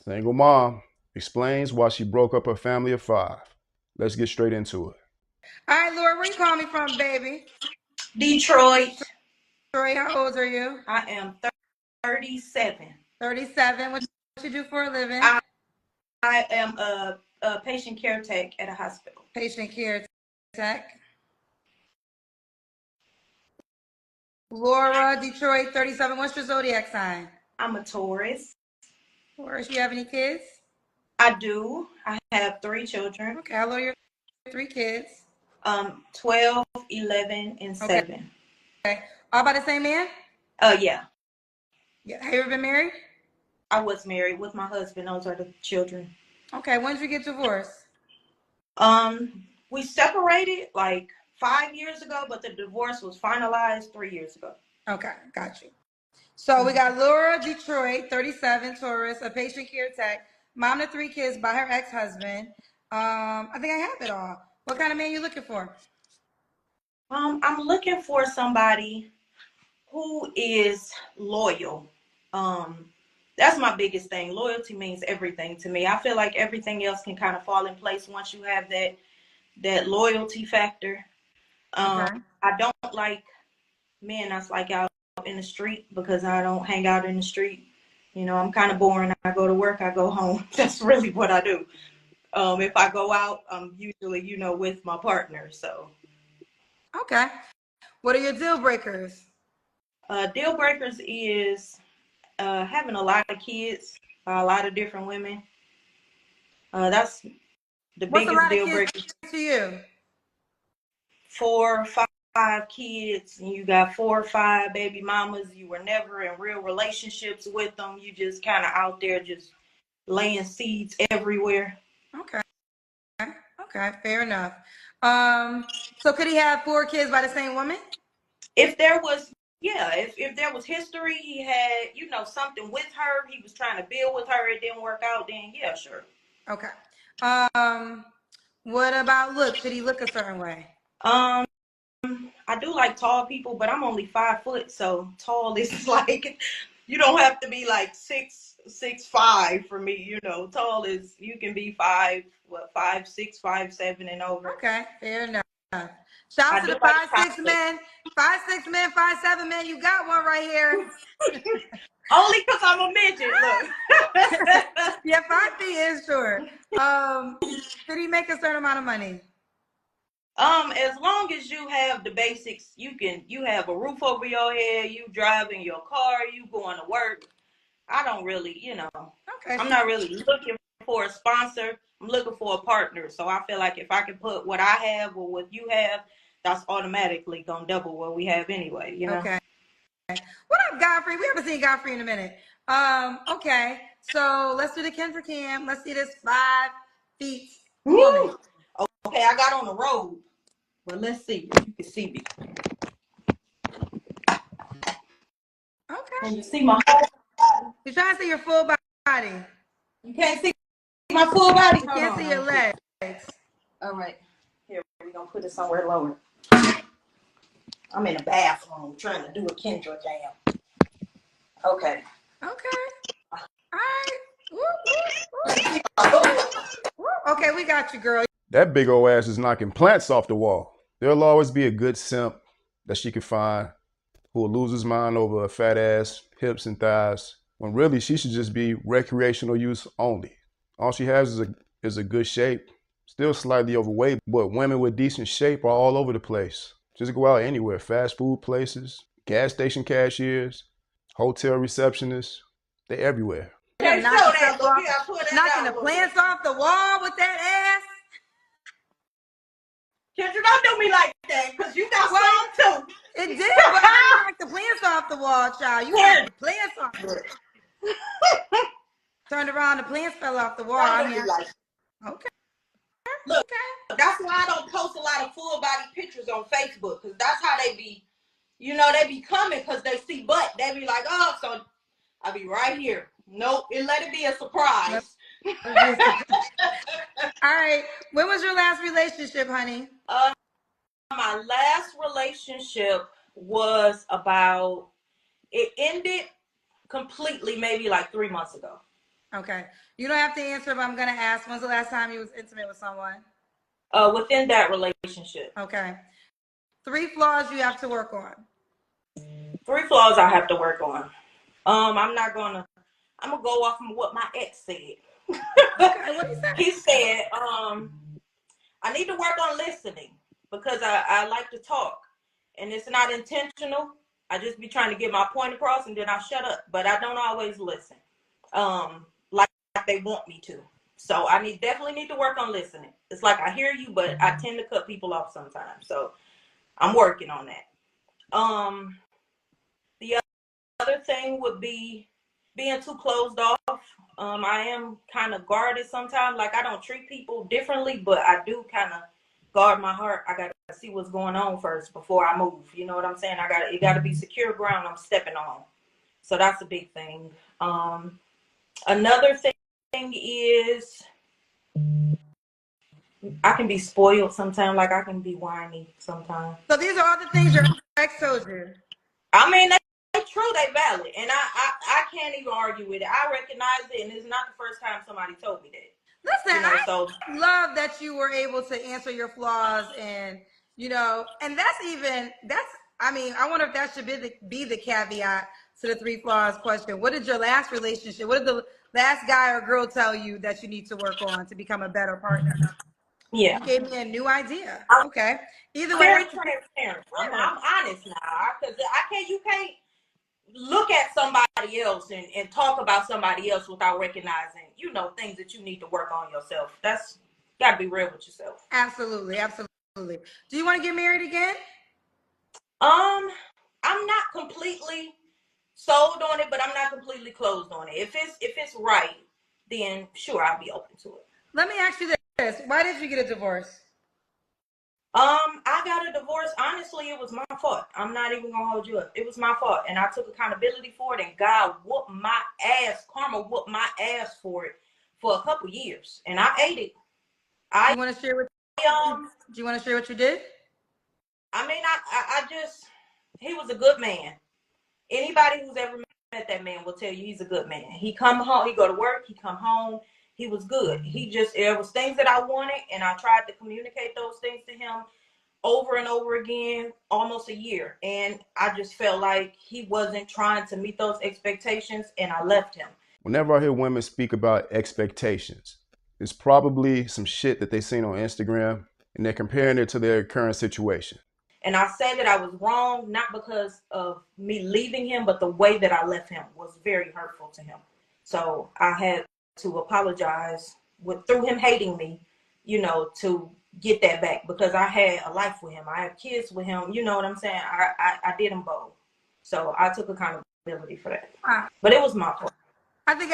Single mom explains why she broke up her family of five. Let's get straight into it. All right, Laura, where you calling me from, baby? Detroit. Troy, how old are you? I am 37. 37. What you do for a living? I am a patient care tech at a hospital. Patient care tech. Laura, Detroit, 37. What's your zodiac sign? I'm a Taurus. Taurus, you have any kids? I do. I have 3 children. Okay, how old are your 3 kids? 12, 11, and 7. Okay. All by the same man? Yeah. Yeah. Have you ever been married? I was married with my husband. Those are the children. Okay, when did you get divorced? We separated like 5 years ago, but the divorce was finalized 3 years ago. Okay, got you. So we got Laura, Detroit, 37, Taurus, a patient care tech, mom to 3 kids by her ex-husband. I think I have it all. What kind of man you looking for? I'm looking for somebody who is loyal. That's my biggest thing. Loyalty means everything to me. I feel like everything else can kind of fall in place once you have that loyalty factor. Okay. I don't like men that's like out in the street because I don't hang out in the street. You know, I'm kind of boring. I go to work, I go home. That's really what I do. If I go out, I'm usually, with my partner. So, Okay. What are your deal breakers? deal breakers is having a lot of kids by a lot of different women. That's the What's a biggest lot of deal kids breaker. to you? 4, 5 kids, and you got 4 or 5 baby mamas. You were never in real relationships with them. You just kind of out there just laying seeds everywhere. Okay. Okay, fair enough. So could he have 4 kids by the same woman? If there was, yeah, if there was history, he had, something with her, he was trying to build with her, it didn't work out, then yeah, sure. Okay. What about look? Should he look a certain way? Um, I do like tall people, but I'm only 5 foot, so tall is like, you don't have to be like 6'5" for me, tall is, you can be 5'6", 5'7" and over. Okay, fair enough. Shout out to do the like 5'6" men, 5'6" men, 5'7" men. You got one right here. Only because I'm a midget. Look. Yeah, 5 feet is short. Did he make a certain amount of money? As long as you have the basics, you have a roof over your head, you driving your car, you going to work. I don't really, Okay. I'm not really looking for a sponsor. I'm looking for a partner. So I feel like if I can put what I have or what you have, that's automatically gonna double what we have anyway, Okay. What up, Godfrey? We haven't seen Godfrey in a minute. Okay. So let's do the Kendra Cam. Let's see this 5 feet woman. Okay, I got on the road. But let's see if you can see me. Okay. Can you see my whole body? You're trying to see your full body. You can't see my full body? You can't see your legs. All right. Here, we're going to put it somewhere lower. I'm in the bathroom trying to do a Kendra jam. Okay. Okay. All right. Woo. Okay, we got you, girl. That big old ass is knocking plants off the wall. There'll always be a good simp that she can find who will lose his mind over a fat ass, hips, and thighs, when really she should just be recreational use only. All she has is a good shape, still slightly overweight, but women with decent shape are all over the place. Just go out anywhere, fast food places, gas station cashiers, hotel receptionists, they everywhere. Can't show that, but we gotta put that knocking the plants off the wall with that ass. Kendra, don't do me like that, because you got some too. It did, but I knocked the plants off the wall, child. You had the plants off it. Turned around, the plants fell off the wall. Okay. Look, that's why I don't post a lot of full body pictures on Facebook, because that's how they be, they be coming because they see butt. They be like, oh, so I'll be right here. Nope, let it be a surprise. All right. When was your last relationship, honey? My last relationship it ended completely maybe like 3 months ago. Okay. You don't have to answer, but I'm gonna ask. When's the last time you was intimate with someone? Within that relationship. Okay. 3 flaws you have to work on. 3 flaws I have to work on. I'm gonna go off of what my ex said. Okay, what he said? He said, I need to work on listening because I like to talk and it's not intentional. I just be trying to get my point across and then I shut up, but I don't always listen. Like they want me to. So I definitely need to work on listening. It's like I hear you, but I tend to cut people off sometimes. So I'm working on that. The other thing would be being too closed off. I am kind of guarded sometimes. Like I don't treat people differently, but I do kind of guard my heart. I gotta see what's going on first before I move. You know what I'm saying? It gotta be secure ground I'm stepping on. So that's a big thing. Another thing is I can be spoiled sometimes. Like I can be whiny sometimes. So these are all the things your ex told you. I mean, they're true, they valid, and I can't even argue with it. I recognize it, and it's not the first time somebody told me that. Listen, I love that you were able to answer your flaws, and and I mean, I wonder if that should be the caveat to the 3 flaws question. What did your last relationship? What did the last guy or girl tell you that you need to work on to become a better partner? Yeah, you gave me a new idea. Okay, either way, very transparent. I'm honest now, because you can't look at somebody else and talk about somebody else without recognizing, things that you need to work on yourself. That's gotta be real with yourself. Absolutely. Do you want to get married again? I'm not completely sold on it, but I'm not completely closed on it. If it's right, then sure, I'll be open to it. Let me ask you this: why did you get a divorce? I got a divorce. Honestly, it was my fault. I'm not even gonna hold you up. It was my fault, and I took accountability for it. And God whooped my ass. Karma whooped my ass for it for a couple years, and I ate it. Do you want to share what? Do you want to share what you did? I mean, I just he was a good man. Anybody who's ever met that man will tell you he's a good man. He come home, he go to work, he come home. He was good. There was things that I wanted, and I tried to communicate those things to him over and over again, almost a year. And I just felt like he wasn't trying to meet those expectations, and I left him. Whenever I hear women speak about expectations, it's probably some shit that they seen on Instagram, and they're comparing it to their current situation. And I say that I was wrong, not because of me leaving him, but the way that I left him was very hurtful to him. So I had to apologize through him hating me, to get that back, because I had a life with him. I have kids with him. You know what I'm saying? I did them both. So I took accountability for that. But it was my fault. I think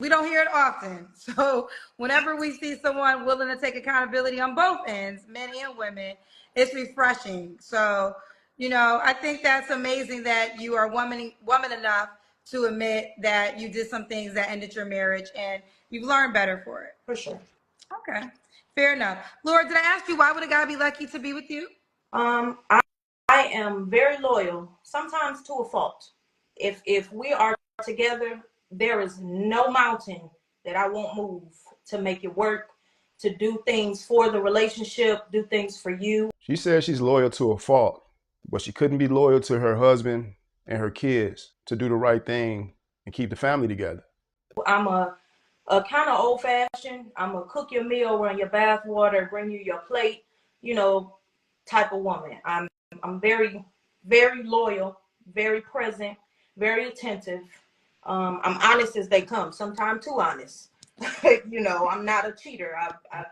we don't hear it often. So whenever we see someone willing to take accountability on both ends, men and women, it's refreshing. So, I think that's amazing that you are woman enough to admit that you did some things that ended your marriage and you've learned better for it. For sure. Okay. Fair enough. Laura, did I ask you why would a guy be lucky to be with you? I am very loyal, sometimes to a fault. If we are together, there is no mountain that I won't move to make it work, to do things for the relationship, do things for you. She says she's loyal to a fault, but she couldn't be loyal to her husband and her kids to do the right thing and keep the family together. I'm a kind of old fashioned. I'm a cook your meal, run your bath water, bring you your plate, type of woman. I'm very, very loyal, very present, very attentive. I'm honest as they come, sometimes too honest. I'm not a cheater. I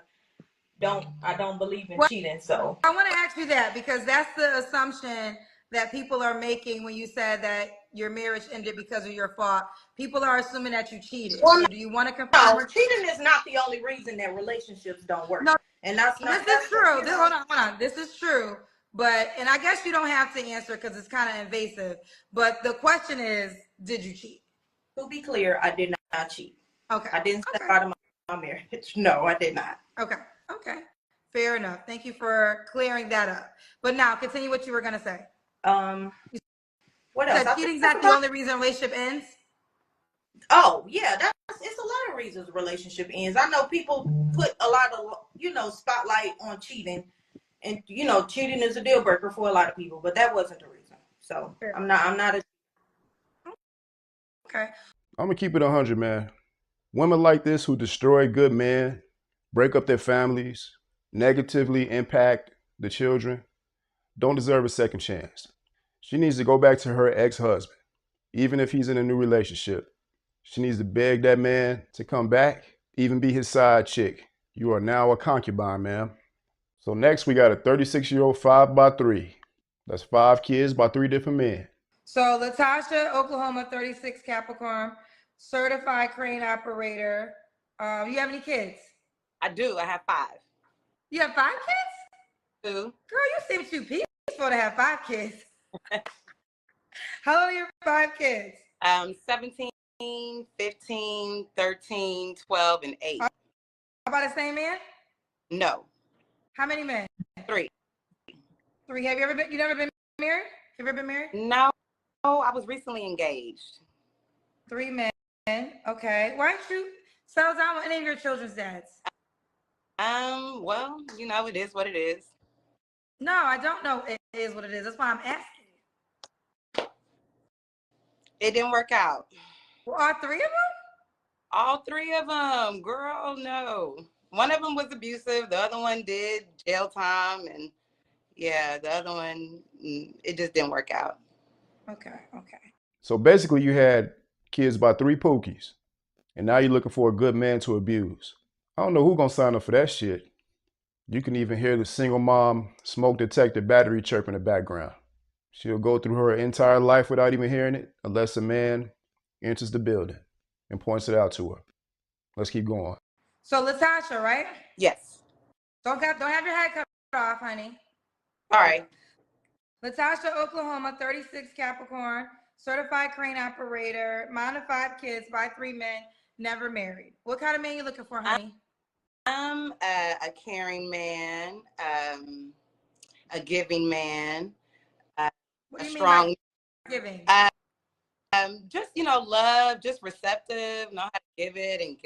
don't believe in cheating. So I want to ask you that, because that's the assumption that people are making when you said that your marriage ended because of your fault. People are assuming that you cheated. Well, so do you want to confirm? No, cheating is not the only reason that relationships don't work. No, and that's not. This is true. Hold on. This is true. But, and I guess you don't have to answer because it's kind of invasive. But the question is, did you cheat? To be clear, I did not cheat. Okay. I didn't step out of my marriage. No, I did not. Okay. Fair enough. Thank you for clearing that up. But now, continue what you were going to say. What else? Cheating's not the only reason a relationship ends? Oh yeah, it's a lot of reasons a relationship ends. I know people put a lot of spotlight on cheating, and cheating is a deal breaker for a lot of people, but that wasn't the reason. So Fair. I'm not a Okay. I'm gonna keep it 100, man. Women like this who destroy good men, break up their families, negatively impact the children, don't deserve a second chance. She needs to go back to her ex-husband, even if he's in a new relationship. She needs to beg that man to come back, even be his side chick. You are now a concubine, ma'am. So next we got a 36-year-old 5x3. That's 5 kids by 3 different men. So Latasha, Oklahoma, 36, Capricorn, certified crane operator. You have any kids? I do. I have 5. You have 5 kids? 2. Girl, you seem too peaceful to have 5 kids. How old are your 5 kids? 17, 15, 13, 12, and 8. How about the same man? No. How many men? 3. 3. You never been married? Have you ever been married? No. I was recently engaged. 3 men. Okay. Why don't you settle down with any of your children's dads? Well, it is what it is. No, I don't know it is what it is. That's why I'm asking. It didn't work out. Well, all 3 of them? All 3 of them, girl, no. One of them was abusive. The other one did jail time. And yeah, the other one, it just didn't work out. Okay. So basically you had kids by 3 pookies, and now you're looking for a good man to abuse. I don't know who's gonna sign up for that shit. You can even hear the single mom smoke detector battery chirp in the background. She'll go through her entire life without even hearing it unless a man enters the building and points it out to her. Let's keep going. So Latasha, right? Yes. Don't have your head cut off, honey. All right. Latasha, Oklahoma, 36, Capricorn, certified crane operator, mom of 5 kids by 3 men, never married. What kind of man you looking for, honey? I'm a caring man, a giving man, What do a you mean by strong, giving? just love, just receptive, know how to give it and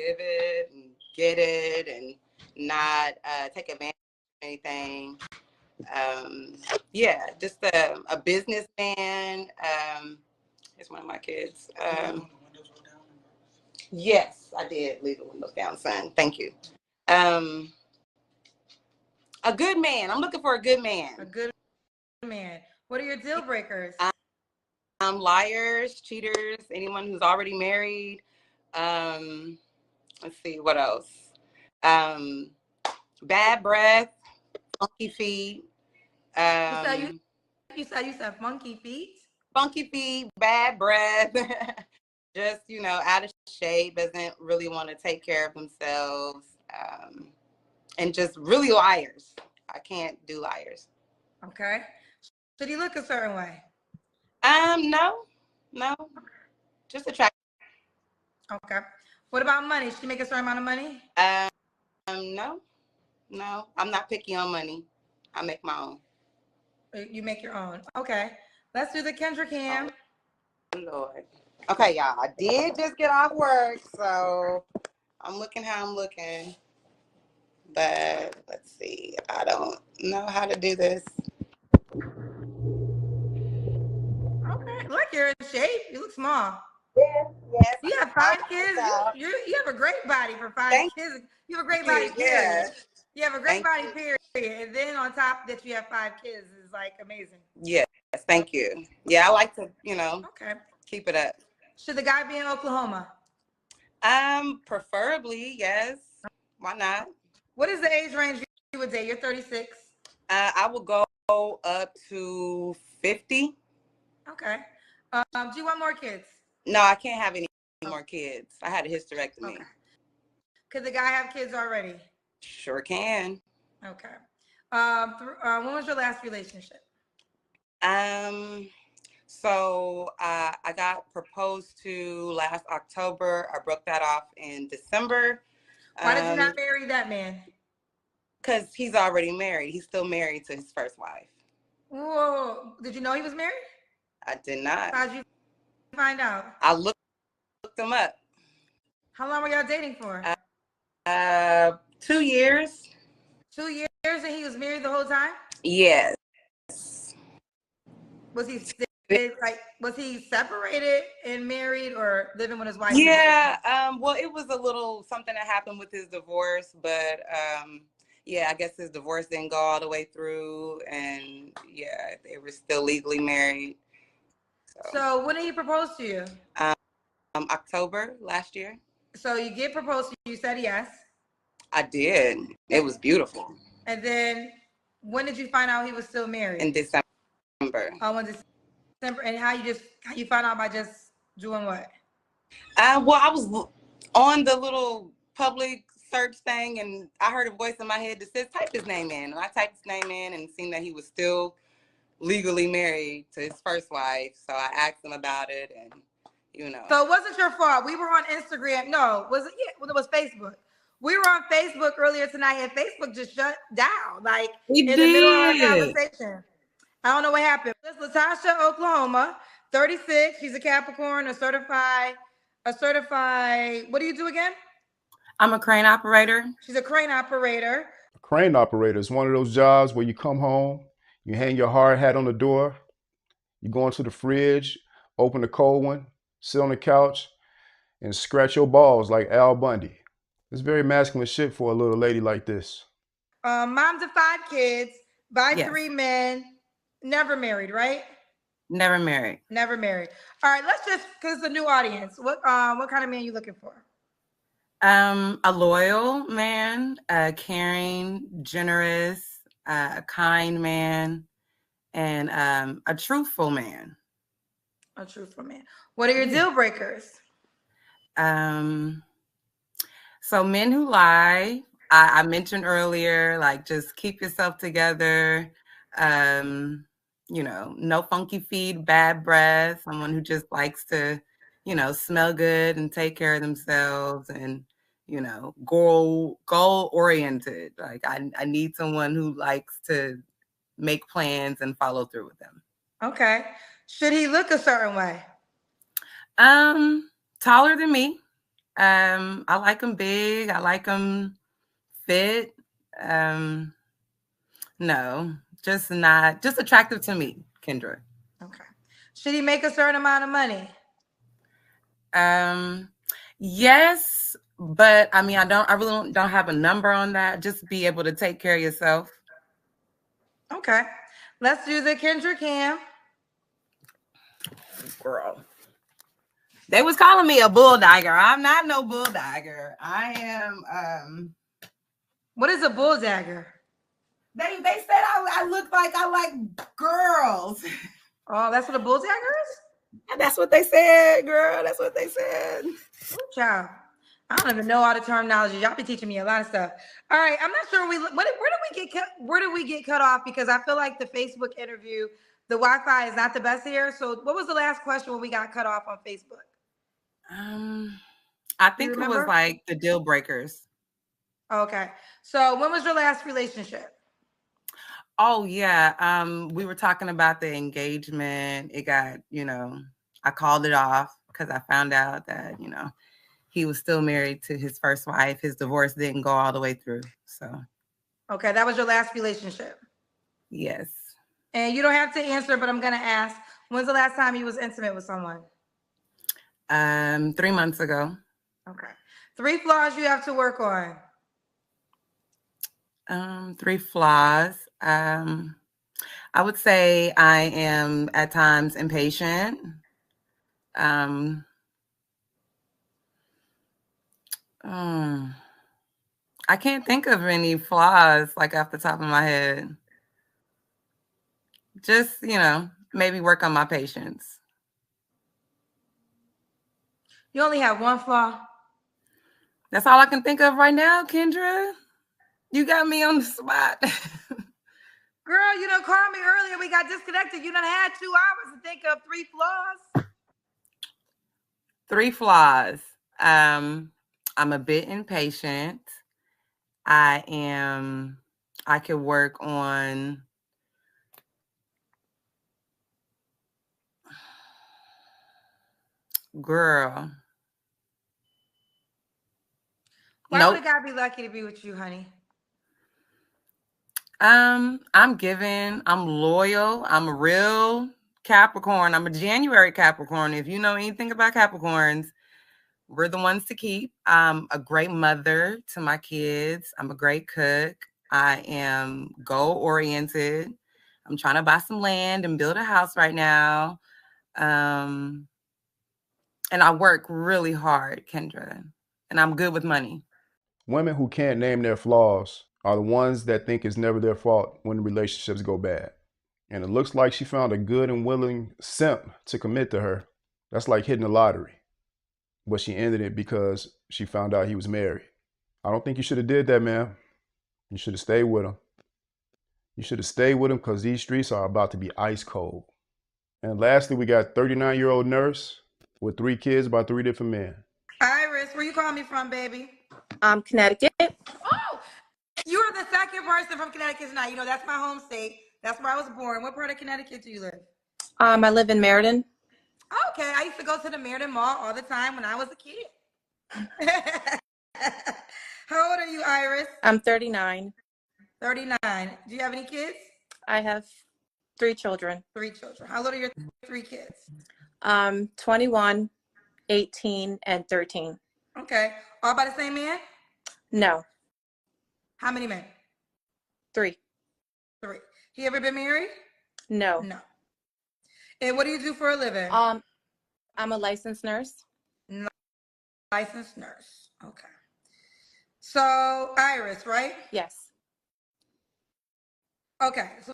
get it and not take advantage of anything. Yeah, just a businessman. Here's one of my kids. Yes, I did leave the windows down, son. Thank you. A good man. I'm looking for a good man. A good man. What are your deal breakers? Liars, cheaters, anyone who's already married. Let's see, what else? Bad breath, funky feet. You said funky feet? Funky feet, bad breath. Just, out of shape, doesn't really want to take care of themselves. And just really liars. I can't do liars. Okay. Should he look a certain way? No. Just attractive. Okay. What about money? Should he make a certain amount of money? No. I'm not picky on money. I make my own. You make your own. Okay. Let's do the Kendrick Cam. Oh, Lord. Okay, y'all. I did just get off work, so I'm looking how I'm looking. But let's see. I don't know how to do this. Okay. Look, you're in shape. You look small. Yes. You have 5 kids. You have a great body for 5 kids. You have a great body, period. Yeah. You have a great body, period. And then on top that you have 5 kids is like amazing. Yes. Thank you. Yeah, I like to, okay, keep it up. Should the guy be in Oklahoma? Preferably, yes. Why not? What is the age range you would date? You're 36. I would go up to 50. Okay. Do you want more kids? No, I can't have any more kids. I had a hysterectomy. Okay. Could the guy have kids already? Sure can. Okay. When was your last relationship? So I got proposed to last October. I broke that off in December. Why did you not marry that man? Because he's already married. He's still married to his first wife. Whoa. Did you know he was married? I did not. How'd you find out? I looked him up. How long were y'all dating for? 2 years. 2 years, and he was married the whole time? Yes. Was he was he separated and married, or living with his wife? Yeah. Well, it was a little something that happened with his divorce, but yeah, I guess his divorce didn't go all the way through, and yeah, they were still legally married. So when did he propose to you? October last year. So you get proposed to you, said yes. I did. It was beautiful. And then when did you find out he was still married? In December. Oh, in December. And how you found out by just doing what? Well, I was on the little public search thing, and I heard a voice in my head that says, type his name in. And I typed his name in and seen that he was still legally married to his first wife. So I asked him about it, and So it wasn't your fault. We were on Instagram. No, was it? Yeah, well, it was Facebook. We were on Facebook earlier tonight, and Facebook just shut down, like in the middle of our conversation. I don't know what happened. This is Latasha, Oklahoma, 36. She's a Capricorn, a certified. What do you do again? I'm a crane operator. She's a crane operator. A crane operator is one of those jobs where you come home, you hang your hard hat on the door, you go into the fridge, open the cold one, sit on the couch, and scratch your balls like Al Bundy. It's very masculine shit for a little lady like this. Moms of 5 kids, by Yes. 3 men, never married, right? Never married. Never married. All right, let's just, because it's a new audience. What kind of man are you looking for? A loyal man, a caring, generous, a kind man, and a truthful man. A truthful man. What are your deal breakers? So men who lie, I mentioned earlier, like just keep yourself together. No funky feet, bad breath, someone who just likes to, smell good and take care of themselves and, goal oriented. Like I need someone who likes to make plans and follow through with them. Okay. Should he look a certain way? Taller than me. I like him big. I like him fit. No, just attractive to me, Kendra. Okay. Should he make a certain amount of money? Yes, but I mean, I really don't have a number on that. Just be able to take care of yourself. Okay. Let's do the Kendra Cam. Girl. They was calling me a bulldogger. I'm not no bulldogger. I am. What is a bulldagger? They said I look like I like girls. Oh, that's what a bulldagger is? And that's what they said, girl. That's what they said. Ooh, child. I don't even know all the terminology. Y'all be teaching me a lot of stuff. All right, I'm not sure where did we get cut off? Because I feel like the Facebook interview, the Wi-Fi is not the best here. So what was the last question when we got cut off on Facebook? I think it was like the deal breakers. Okay. So when was your last relationship? Oh yeah. We were talking about the engagement. It got, I called it off because I found out that, he was still married to his first wife. His divorce didn't go all the way through. So. Okay, that was your last relationship. Yes. And you don't have to answer, but I'm gonna ask, when's the last time you was intimate with someone? 3 months ago. Okay. 3 flaws you have to work on. 3 flaws. I would say I am at times impatient. I can't think of any flaws like off the top of my head. Just, maybe work on my patience. You only have 1 flaw? That's all I can think of right now, Kendra. You got me on the spot. Girl, you done called me earlier. We got disconnected. You done had 2 hours to think of 3 flaws. 3 flaws. I'm a bit impatient. I could work on girl. Why would Nope. a guy be lucky to be with you, honey? I'm giving. I'm loyal. I'm a real Capricorn. I'm a January Capricorn. If you know anything about Capricorns, we're the ones to keep. I'm a great mother to my kids. I'm a great cook. I am goal oriented. I'm trying to buy some land and build a house right now. And I work really hard, Kendra, and I'm good with money. Women who can't name their flaws are the ones that think it's never their fault when relationships go bad. And it looks like she found a good and willing simp to commit to her. That's like hitting the lottery. But she ended it because she found out he was married. I don't think you should have did that, man. You should have stayed with him. You should have stayed with him because these streets are about to be ice cold. And lastly, we got 39-year-old nurse with 3 kids by 3 different men. Iris, where you calling me from, baby? Connecticut. Oh, you are the second person from Connecticut tonight. You know, that's my home state. That's where I was born. What part of Connecticut do you live? I live in Meriden. Okay, I used to go to the Meriden Mall all the time when I was a kid. How old are you, Iris? I'm 39. 39. Do you have any kids? I have 3 children. 3 children. How old are your 3 kids? 21, 18, and 13. Okay. All by the same man? No, How many men? 3. 3. He ever been married? No. No. And what do you do for a living? I'm a licensed nurse. Licensed nurse. Okay. So Iris, right? Yes. Okay. So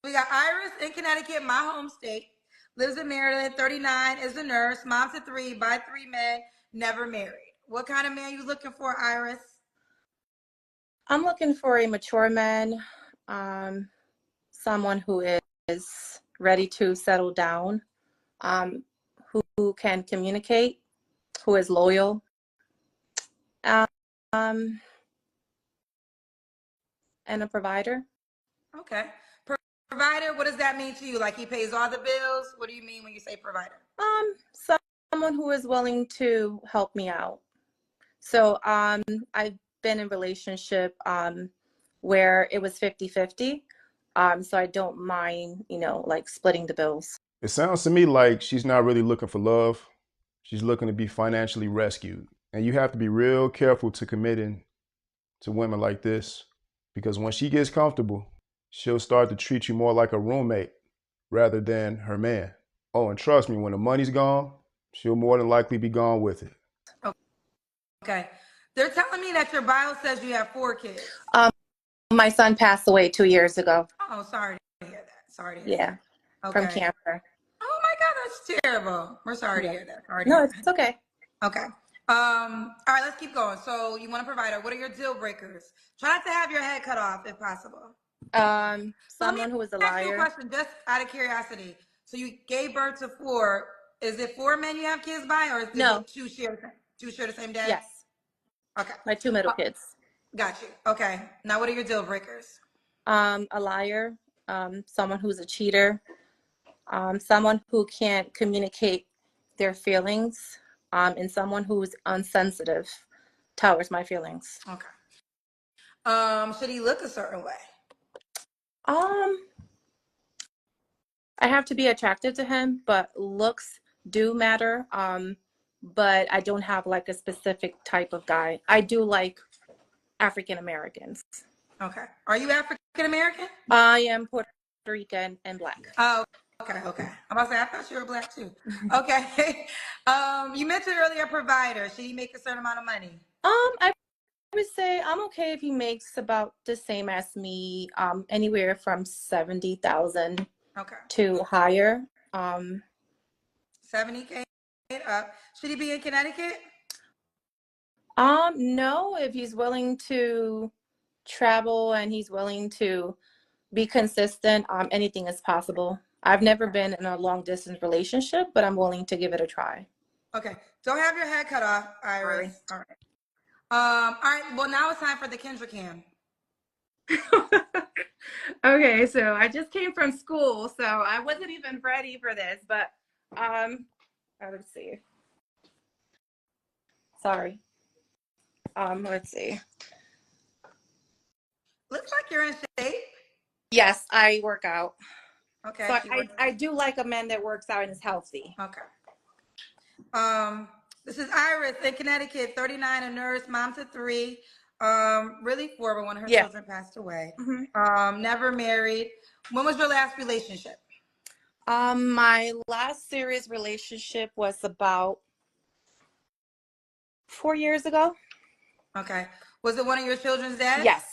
we got Iris in Connecticut, my home state. Lives in Maryland. 39 is a nurse. Mom to 3 by 3 men. Never married. What kind of man you looking for, Iris? I'm looking for a mature man, someone who is ready to settle down, who can communicate, who is loyal, and a provider. Okay. Provider, what does that mean to you? Like he pays all the bills? What do you mean when you say provider? Someone who is willing to help me out. So I've been in a relationship where it was 50-50. So I don't mind, like splitting the bills. It sounds to me like she's not really looking for love. She's looking to be financially rescued. And you have to be real careful to committing to women like this because when she gets comfortable, she'll start to treat you more like a roommate rather than her man. Oh, and trust me, when the money's gone, she'll more than likely be gone with it. Okay. They're telling me that your bio says you have 4 kids. My son passed away 2 years ago. Oh, sorry to hear that. Sorry to hear Yeah, that. from Okay. cancer. Oh my God, that's terrible. We're sorry to hear that. Sorry to No, hear it's okay. that. Okay. All right, let's keep going. So you want a provider. What are your deal breakers? Try not to have your head cut off if possible. Someone who is a Ask you a liar. question, just out of curiosity. So you gave birth to 4. Is it 4 men you have kids by, or is it No. 2 share the same dad? Yes, Okay. my 2 middle kids. Got you. Okay. Now, what are your deal breakers? A liar, someone who's a cheater, someone who can't communicate their feelings, and someone who's insensitive towards my feelings. Okay. Should he look a certain way? I have to be attractive to him, but looks do matter. But I don't have like a specific type of guy. I do like African Americans. Okay. Are you African American? I am Puerto Rican and Black. Oh, okay. I'm about to say, I thought you were Black too. Okay. You mentioned earlier provider. Should he make a certain amount of money? I would say I'm okay if he makes about the same as me, anywhere from 70,000 to higher. 70K up. Should he be in Connecticut? No, if he's willing to travel and he's willing to be consistent, anything is possible. I've never been in a long distance relationship, but I'm willing to give it a try. Okay. Don't have your head cut off, Iris. All right. All right. Well, now it's time for the Kendra Cam. Okay, so I just came from school, so I wasn't even ready for this, but let's see. Sorry. Let's see. Looks like you're in shape. Yes, I work out. Okay. So I do like a man that works out and is healthy. Okay. This is Iris in Connecticut, 39, a nurse, mom to 3. Really 4, but one of her children passed away. Never married. When was your last relationship? My last serious relationship was about 4 years ago. Okay. Was it one of your children's dads? Yes.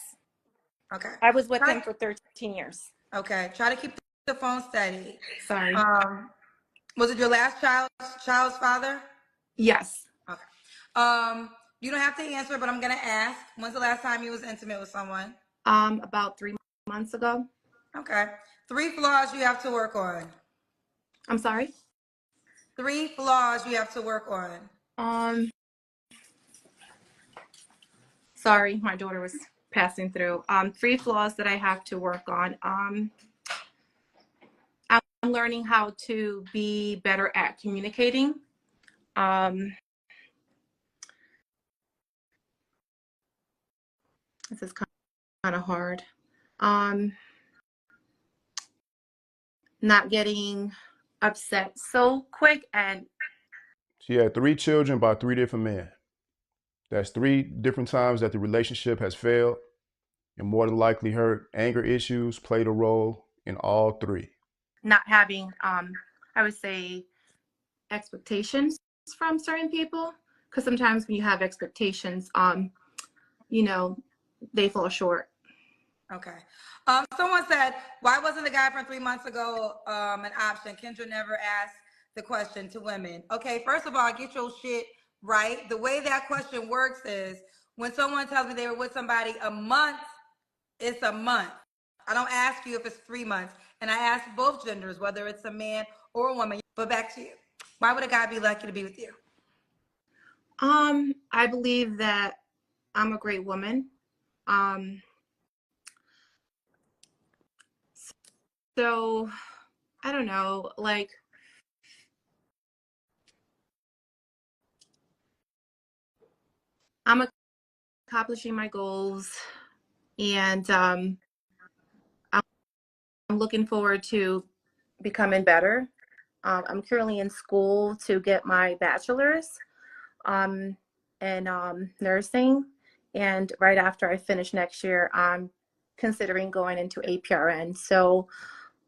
Okay. I was with him for 13 years. Okay. Try to keep the phone steady. Sorry. Was it your last child's father? Yes. Okay. You don't have to answer, but I'm gonna ask. When's the last time you was intimate with someone? About 3 months ago. Okay. 3 flaws you have to work on. I'm sorry? 3 flaws you have to work on. Sorry, my daughter was passing through. 3 flaws that I have to work on. I'm learning how to be better at communicating. This is kind of hard. Not getting upset so quick. And She had 3 children by 3 different men. That's 3 different times that the relationship has failed, and more than likely her anger issues played a role in all 3. not having, I would say, expectations from certain people, because sometimes when you have expectations, you know, they fall short. Okay. Someone said, why wasn't the guy from 3 months ago an option? Kendra never asked the question to women. Okay, first of all, get your shit right. The way that question works is when someone tells me they were with somebody a month, it's a month. I don't ask you if it's 3 months. And I ask both genders, whether it's a man or a woman. But back to you. Why would a guy be lucky to be with you? I believe that I'm a great woman. So I don't know, like, I'm accomplishing my goals, and I'm looking forward to becoming better. I'm currently in school to get my bachelor's in nursing, and right after I finish next year, I'm considering going into APRN. So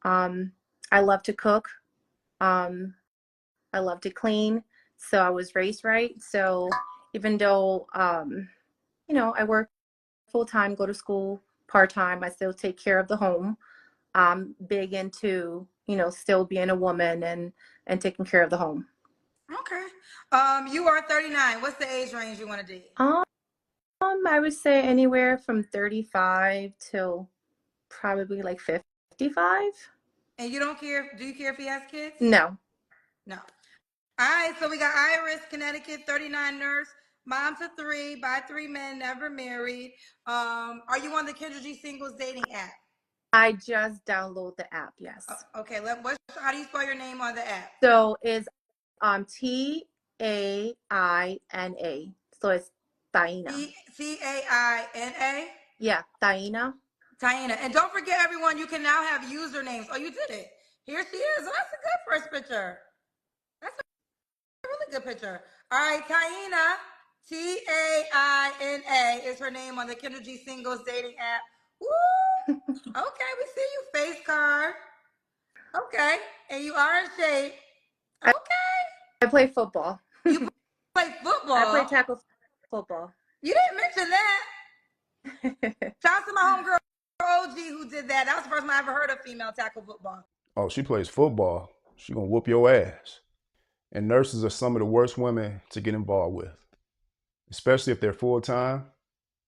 I love to cook. I love to clean. So I was raised right. So even though, you know, I work full time, go to school part time, I still take care of the home. I'm big into, you know, still being a woman and taking care of the home. Okay. You are 39. What's the age range you want to date? I would say anywhere from 35 till probably like 55. And you don't care? Do you care if he has kids? No. No. All right, so we got Iris, Connecticut, 39 nurse, mom to 3, by 3 men, never married. Are you on the Kendra G Singles dating app? I just download the app, yes. Okay, how do you spell your name on the app? So it's Taina. So it's Taina. Taina? Yeah, Taina. Taina. And don't forget, everyone, you can now have usernames. Oh, you did it. Here she is. Oh, that's a good first picture. That's a really good picture. All right, Taina, Taina is her name on the Kendra G Singles dating app. Woo! Okay, we see you. Face card. Okay, and you are in shape. Okay. I play football. You play football? I play tackle football. You didn't mention that. Shout out to my homegirl OG who did that. That was the first time I ever heard of female tackle football. Oh, she plays football. She gonna whoop your ass. And nurses are some of the worst women to get involved with, especially if they're full-time,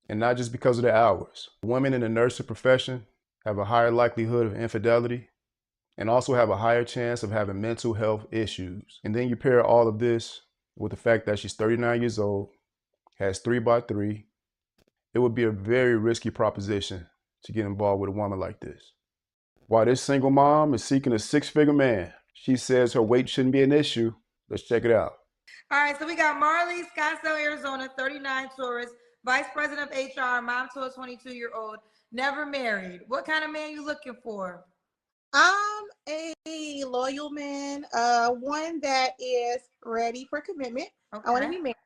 and not just because of their hours. Women in the nursing profession have a higher likelihood of infidelity and also have a higher chance of having mental health issues. And then you pair all of this with the fact that she's 39 years old, has 3 by 3. It would be a very risky proposition to get involved with a woman like this. While this single mom is seeking a 6-figure man, she says her weight shouldn't be an issue. Let's check it out. All right, so we got Marley, Scottsdale, Arizona, 39 tourists, vice president of HR, mom to a 22-year-old, never married. What kind of man you looking for? A loyal man, one that is ready for commitment. Okay. I want to be married.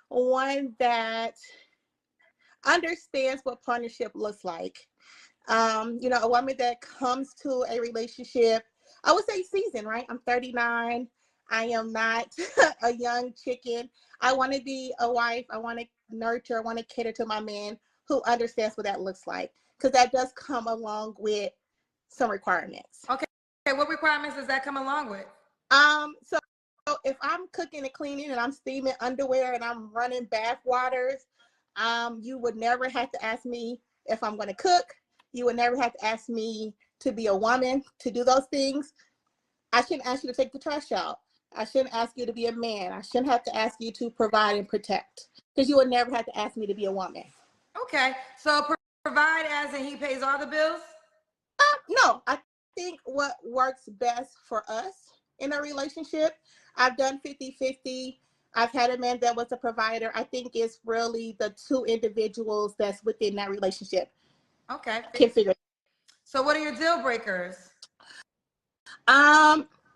One that understands what partnership looks like. A woman that comes to a relationship, I would say seasoned, right? I'm 39. I am not a young chicken. I want to be a wife. I want to nurture. I want to cater to my man who understands what that looks like, because that does come along with some requirements. Okay. What requirements does that come along with? So if I'm cooking and cleaning and I'm steaming underwear and I'm running bath waters, you would never have to ask me if I'm going to cook. You would never have to ask me to be a woman to do those things. I shouldn't ask you to take the trash out. I shouldn't ask you to be a man. I shouldn't have to ask you to provide and protect, because you would never have to ask me to be a woman. Okay. So provide as in he pays all the bills? No, I think what works best for us in a relationship, I've done 50-50. I've had a man that was a provider. I think it's really the two individuals that's within that relationship. Okay. Can figure it out. So what are your deal breakers?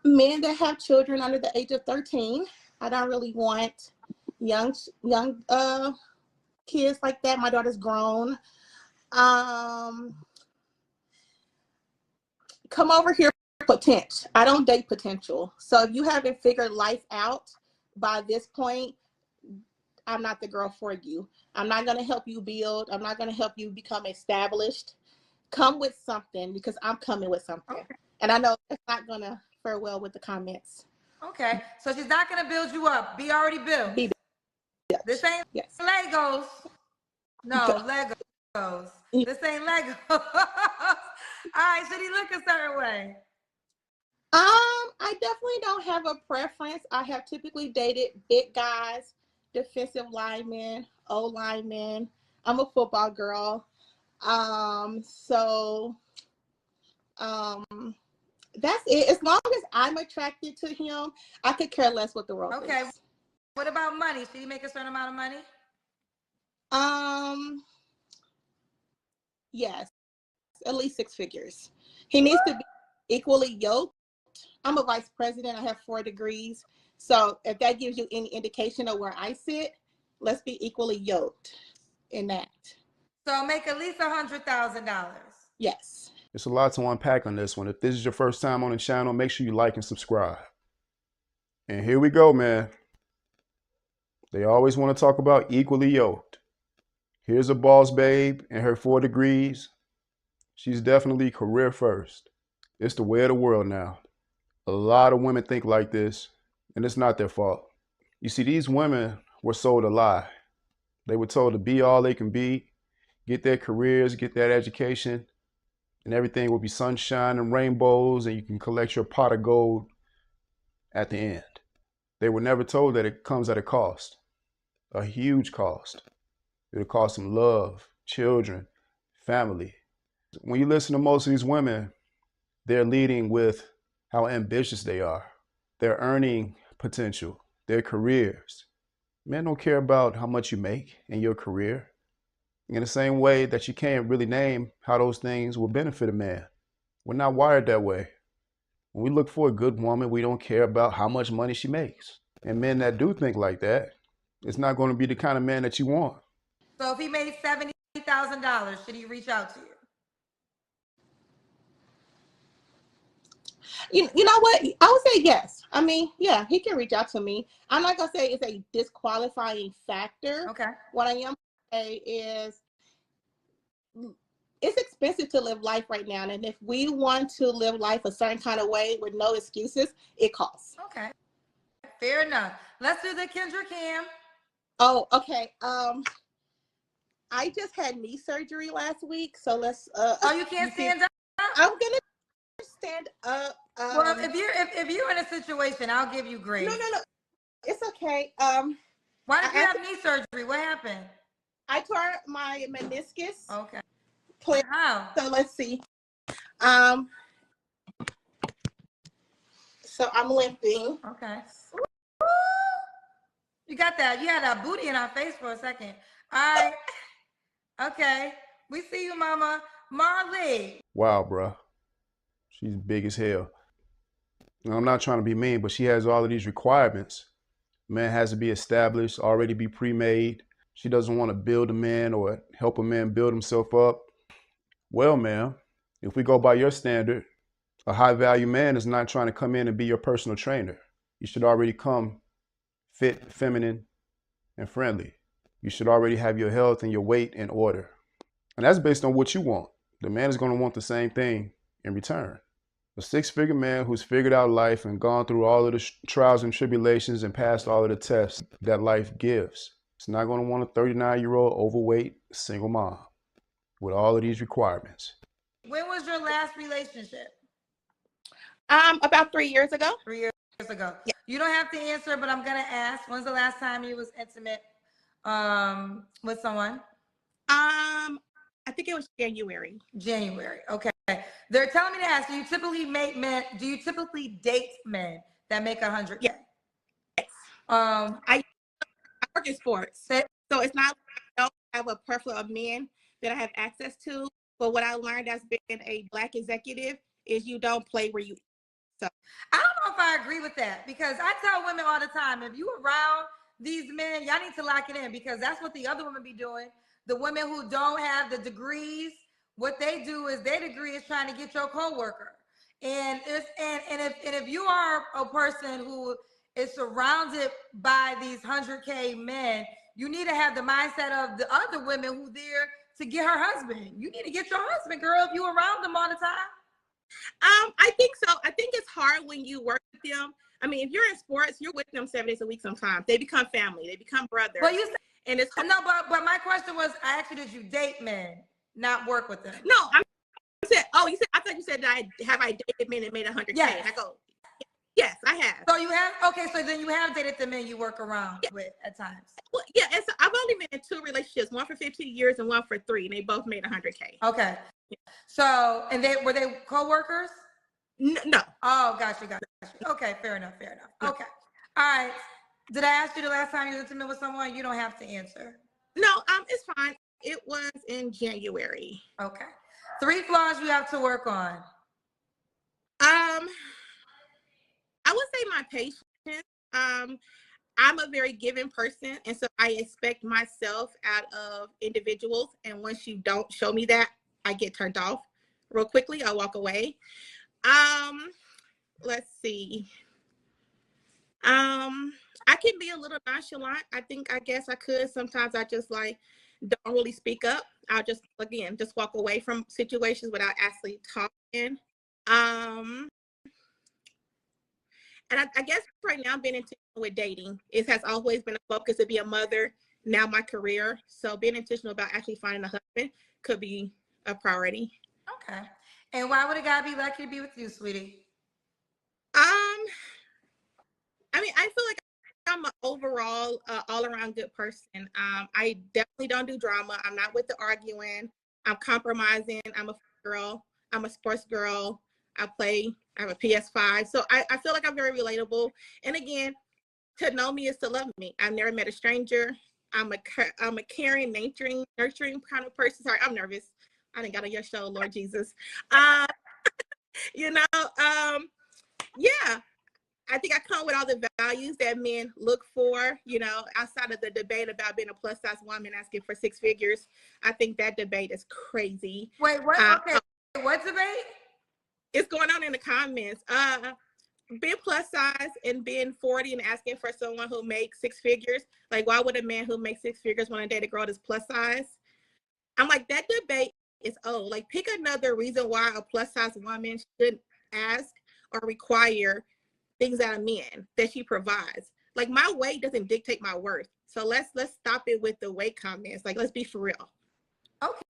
Men that have children under the age of 13. I don't really want young kids like that. My daughter's grown. Come over here for potential. I don't date potential. So if you haven't figured life out by this point, I'm not the girl for you. I'm not going to help you build. I'm not going to help you become established. Come with something, because I'm coming with something. Okay. And I know it's not going to fare well with the comments. Okay. So she's not going to build you up. Be already built. This ain't Legos. No, Legos. This ain't Legos. All right. Should he look a certain way? I definitely don't have a preference. I have typically dated big guys, defensive linemen, O-linemen. I'm a football girl. That's it. As long as I'm attracted to him, I could care less what the world thinks. Okay. What about money? Should he make a certain amount of money? Yes, at least 6 figures. He needs to be equally yoked. I'm a vice president. I have 4 degrees. So if that gives you any indication of where I sit, let's be equally yoked in that. So make at least $100,000. Yes. There's a lot to unpack on this one. If this is your first time on the channel, make sure you like and subscribe. And here we go, man. They always want to talk about equally yoked. Here's a boss babe and her 4 degrees. She's definitely career first. It's the way of the world now. A lot of women think like this, and it's not their fault. You see, these women were sold a lie. They were told to be all they can be, get their careers, get that education, and everything will be sunshine and rainbows, and you can collect your pot of gold at the end. They were never told that it comes at a cost, a huge cost. It'll cost them love, children, family. When you listen to most of these women, they're leading with how ambitious they are, their earning potential, their careers. Men don't care about how much you make in your career. In the same way that you can't really name how those things will benefit a man. We're not wired that way. When we look for a good woman, we don't care about how much money she makes. And men that do think like that, it's not going to be the kind of man that you want. So if he made $70,000, should he reach out to you? You know what? I would say yes. I mean, yeah, he can reach out to me. I'm not going to say it's a disqualifying factor. Okay. What I am going to say is it's expensive to live life right now. And if we want to live life a certain kind of way with no excuses, it costs. Okay. Fair enough. Let's do the Kendra Cam. Oh, okay. I just had knee surgery last week. So let's. Oh, you can't stand up? I'm going to stand up. Well, if you're in a situation, I'll give you grace. No. It's okay. Why did you have knee surgery? What happened? I tore my meniscus. Okay. How? So let's see. So I'm limping. Okay. You got that. You had that booty in our face for a second. All right. Okay. We see you, Mama. Marley. Wow, bruh. She's big as hell. Now, I'm not trying to be mean, but she has all of these requirements. Man has to be established, already be pre-made. She doesn't want to build a man or help a man build himself up. Well, ma'am, if we go by your standard, a high-value man is not trying to come in and be your personal trainer. You should already come fit, feminine, and friendly. You should already have your health and your weight in order. And that's based on what you want. The man is going to want the same thing in return. A six-figure man who's figured out life and gone through all of the trials and tribulations and passed all of the tests that life gives. It's not going to want a 39-year-old overweight single mom with all of these requirements. When was your last relationship? About 3 years ago. 3 years ago. Yeah. You don't have to answer, but I'm gonna ask. When's the last time you was intimate with someone? I think it was January. January. Okay. They're telling me to ask, do you typically date men that make 100K? Yes. I work in sports. So it's not like I don't have a plethora of men that I have access to. But what I learned as being a Black executive is you don't play where you eat. So I don't know if I agree with that, because I tell women all the time, if you around these men, y'all need to lock it in, because that's what the other women be doing. The women who don't have the degrees, what they do is their degree is trying to get your coworker. And if you are a person who is surrounded by these 100K men, you need to have the mindset of the other women who there to get her husband. You need to get your husband, girl, if you around them all the time. I think so. I think it's hard when you work with them. I mean, if you're in sports, you're with them 7 days a week sometimes. They become family. They become brothers. But you said, and it's hard. no, but my question was, I asked you, did you date men, not work with them? No, I thought you said that I dated men that made 100K. Yes. I go, yes, I have. So you have, okay, so then you have dated the men you work around with at times. Well, yeah, and so I've only been in 2 relationships, one for 15 years and one for 3, and they both made 100K. Okay. So, and were they co-workers? No. Oh, gotcha. Okay, fair enough. Okay. All right. Did I ask you the last time you were intimate with someone? You don't have to answer. No, it's fine. It was in January. Okay. 3 flaws you have to work on. I would say my patience. I'm a very giving person, and so I expect myself out of individuals. And once you don't show me that, I get turned off real quickly. I walk away. Let's see. I can be a little nonchalant. I guess I could. Sometimes I just like don't really speak up. I'll just walk away from situations without actually talking. And I guess right now being intentional with dating, it has always been a focus to be a mother, now my career. So being intentional about actually finding a husband could be a priority. Okay. And why would a guy be lucky to be with you, sweetie? I mean, I feel like I'm an overall, all-around good person. I definitely don't do drama. I'm not with the arguing. I'm compromising. I'm a girl. I'm a sports girl. I have a PS5. So I feel like I'm very relatable. And again, to know me is to love me. I've never met a stranger. I'm a caring, nurturing kind of person. Sorry, I'm nervous. I didn't got on your show, Lord Jesus. Yeah. I think I come with all the values that men look for, outside of the debate about being a plus size woman asking for 6 figures. I think that debate is crazy. Wait, what? Okay. What debate? It's going on in the comments. Being plus size and being 40 and asking for someone who makes 6 figures. Like, why would a man who makes 6 figures want to date a girl that's plus size? I'm like, that debate is old. Like, pick another reason why a plus size woman should ask or require things out of men that she provides. Like, my weight doesn't dictate my worth. So let's stop it with the weight comments. Like, let's be for real. Okay.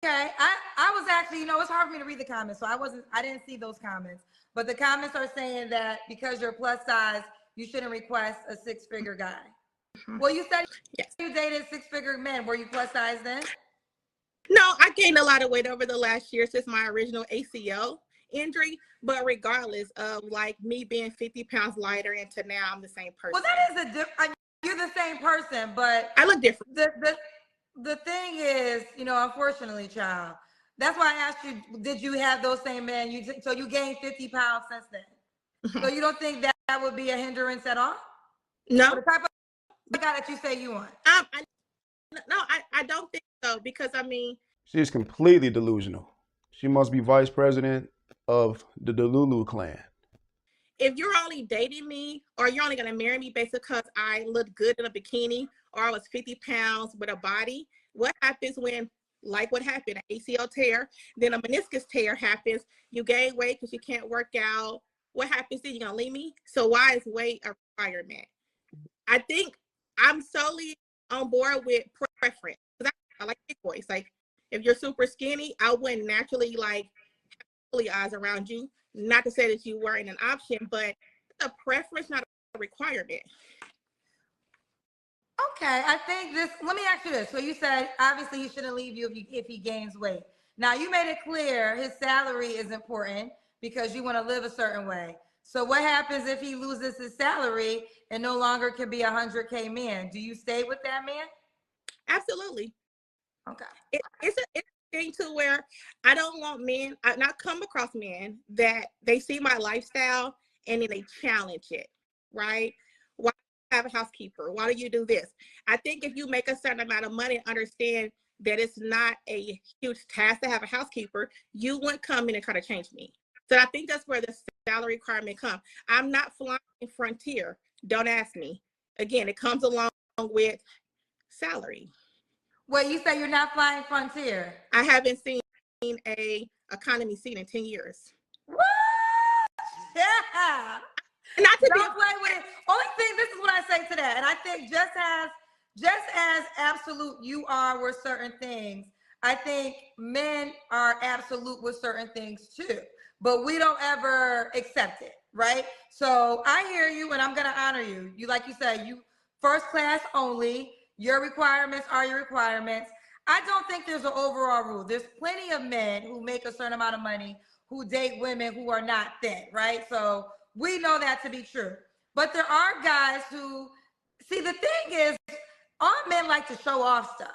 I was actually, it's hard for me to read the comments, so I didn't see those comments. But the comments are saying that because you're plus size, you shouldn't request a 6-figure guy. Mm-hmm. Well, you said yes. You dated 6-figure men. Were you plus size then? No, I gained a lot of weight over the last year since my original ACL injury. But regardless of like me being 50 pounds lighter and to now I'm the same person. Well, that is you're you're the same person, but I look different. The thing is, unfortunately, child. That's why I asked you, did you have those same men? So you gained 50 pounds since then. So you don't think that would be a hindrance at all? No. For the type of guy that you say you want. I don't think so, because I mean, She's completely delusional. She must be vice president of the Delulu clan. if you're only dating me or you're only going to marry me based because I look good in a bikini or I was 50 pounds with a body, what happens when, like what happened, an ACL tear, then a meniscus tear happens, you gain weight because you can't work out. What happens then? You're going to leave me? So why is weight a requirement? I think I'm solely on board with preference. Because I like big boys. Like, if you're super skinny, I wouldn't naturally like have eyes around you. Not to say that you weren't an option, but a preference, not a requirement. Okay, I think this. Let me ask you this. So you said obviously he shouldn't leave you if he gains weight. Now you made it clear his salary is important because you want to live a certain way. So what happens if he loses his salary and no longer can be a 100K man? Do you stay with that man? Absolutely. Okay. It's a thing to where I don't want men. I not come across men that they see my lifestyle and then they challenge it. Right? Why do you have a housekeeper? Why do you do this? I think if you make a certain amount of money and understand that it's not a huge task to have a housekeeper, you wouldn't come in and try to change me. So I think that's where the salary requirement comes. I'm not flying Frontier. Don't ask me. Again, it comes along with salary. Well, you say you're not flying Frontier. I haven't seen a economy seat in 10 years. What? Yeah. Not to Don't play with it. Only thing, this is what I say to that. And I think just as absolute you are with certain things, I think men are absolute with certain things too. But we don't ever accept it, right? So I hear you and I'm gonna honor you. You, like you said, you first class only. Your requirements are your requirements. I don't think there's an overall rule. There's plenty of men who make a certain amount of money who date women who are not thin, right? So we know that to be true. But there are guys who, see, the thing is, all men like to show off stuff,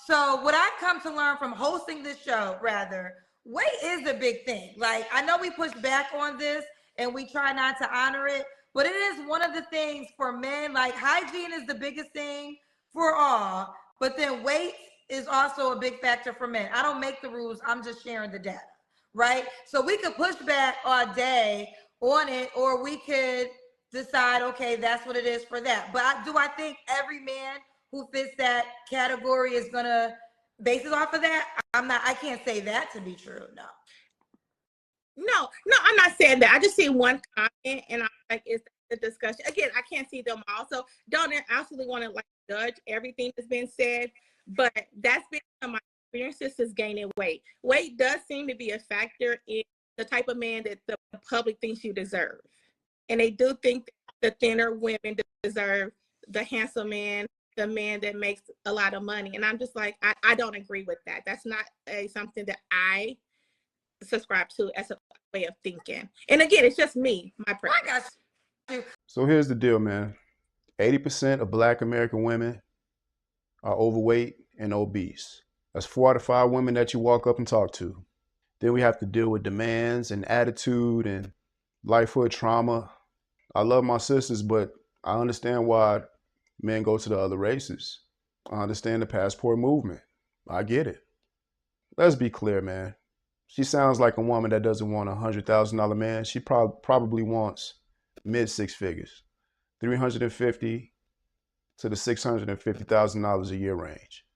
So what I've come to learn from hosting this show, rather, weight is a big thing. Like, I know we push back on this and we try not to honor it, but it is one of the things for men. Like, hygiene is the biggest thing for all, but then weight is also a big factor for men. I don't make the rules. I'm just sharing the data, right? So we could push back all day on it, or we could decide, okay, that's what it is for that. But do I think every man who fits that category is gonna base it off of that? I can't say that to be true. No, I'm not saying that. I just see one comment and I'm like, it's the discussion. Again, I can't see them all. So don't absolutely want to like judge everything that's been said, but that's been my experiences is gaining weight. Weight does seem to be a factor in the type of man that the public thinks you deserve. And they do think the thinner women deserve the handsome man, the man that makes a lot of money. And I'm just like, I don't agree with that. That's not something that I subscribe to as a way of thinking. And again, it's just me, my preference. So here's the deal, man. 80% of Black American women are overweight and obese. That's 4 out of 5 women that you walk up and talk to. Then we have to deal with demands and attitude and lifehood trauma. I love my sisters, but I understand why men go to the other races. I understand the passport movement. I get it. Let's be clear, man. She sounds like a woman that doesn't want a $100,000 man. She probably wants mid 6 figures, $350,000 to the $650,000 a year range.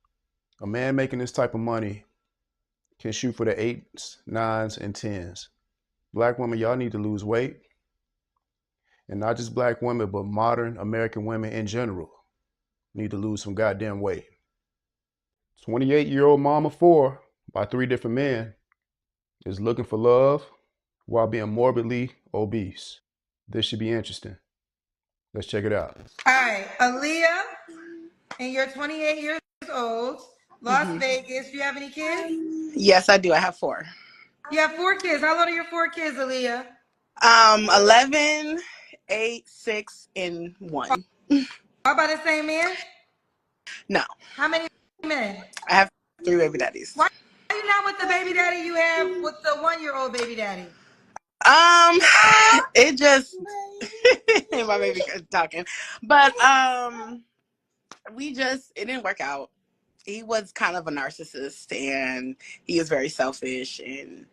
A man making this type of money can shoot for the 8s, 9s, and 10s. Black women, y'all need to lose weight. And not just Black women, but modern American women in general need to lose some goddamn weight. 28-year-old mama 4 by 3 different men is looking for love while being morbidly obese. This should be interesting. Let's check it out. All right, Aaliyah, and you're 28 years old, Las Vegas. Do you have any kids? Yes, I do. I have 4. You have 4 kids. How old are your 4 kids, Aaliyah? 11, 8, 6, and 1. All by the same man? No, How many men? I have 3 baby daddies. Why are you not with the baby daddy you have with the 1-year-old baby daddy? It just my baby talking, but it didn't work out. He was kind of a narcissist, and he was very selfish, and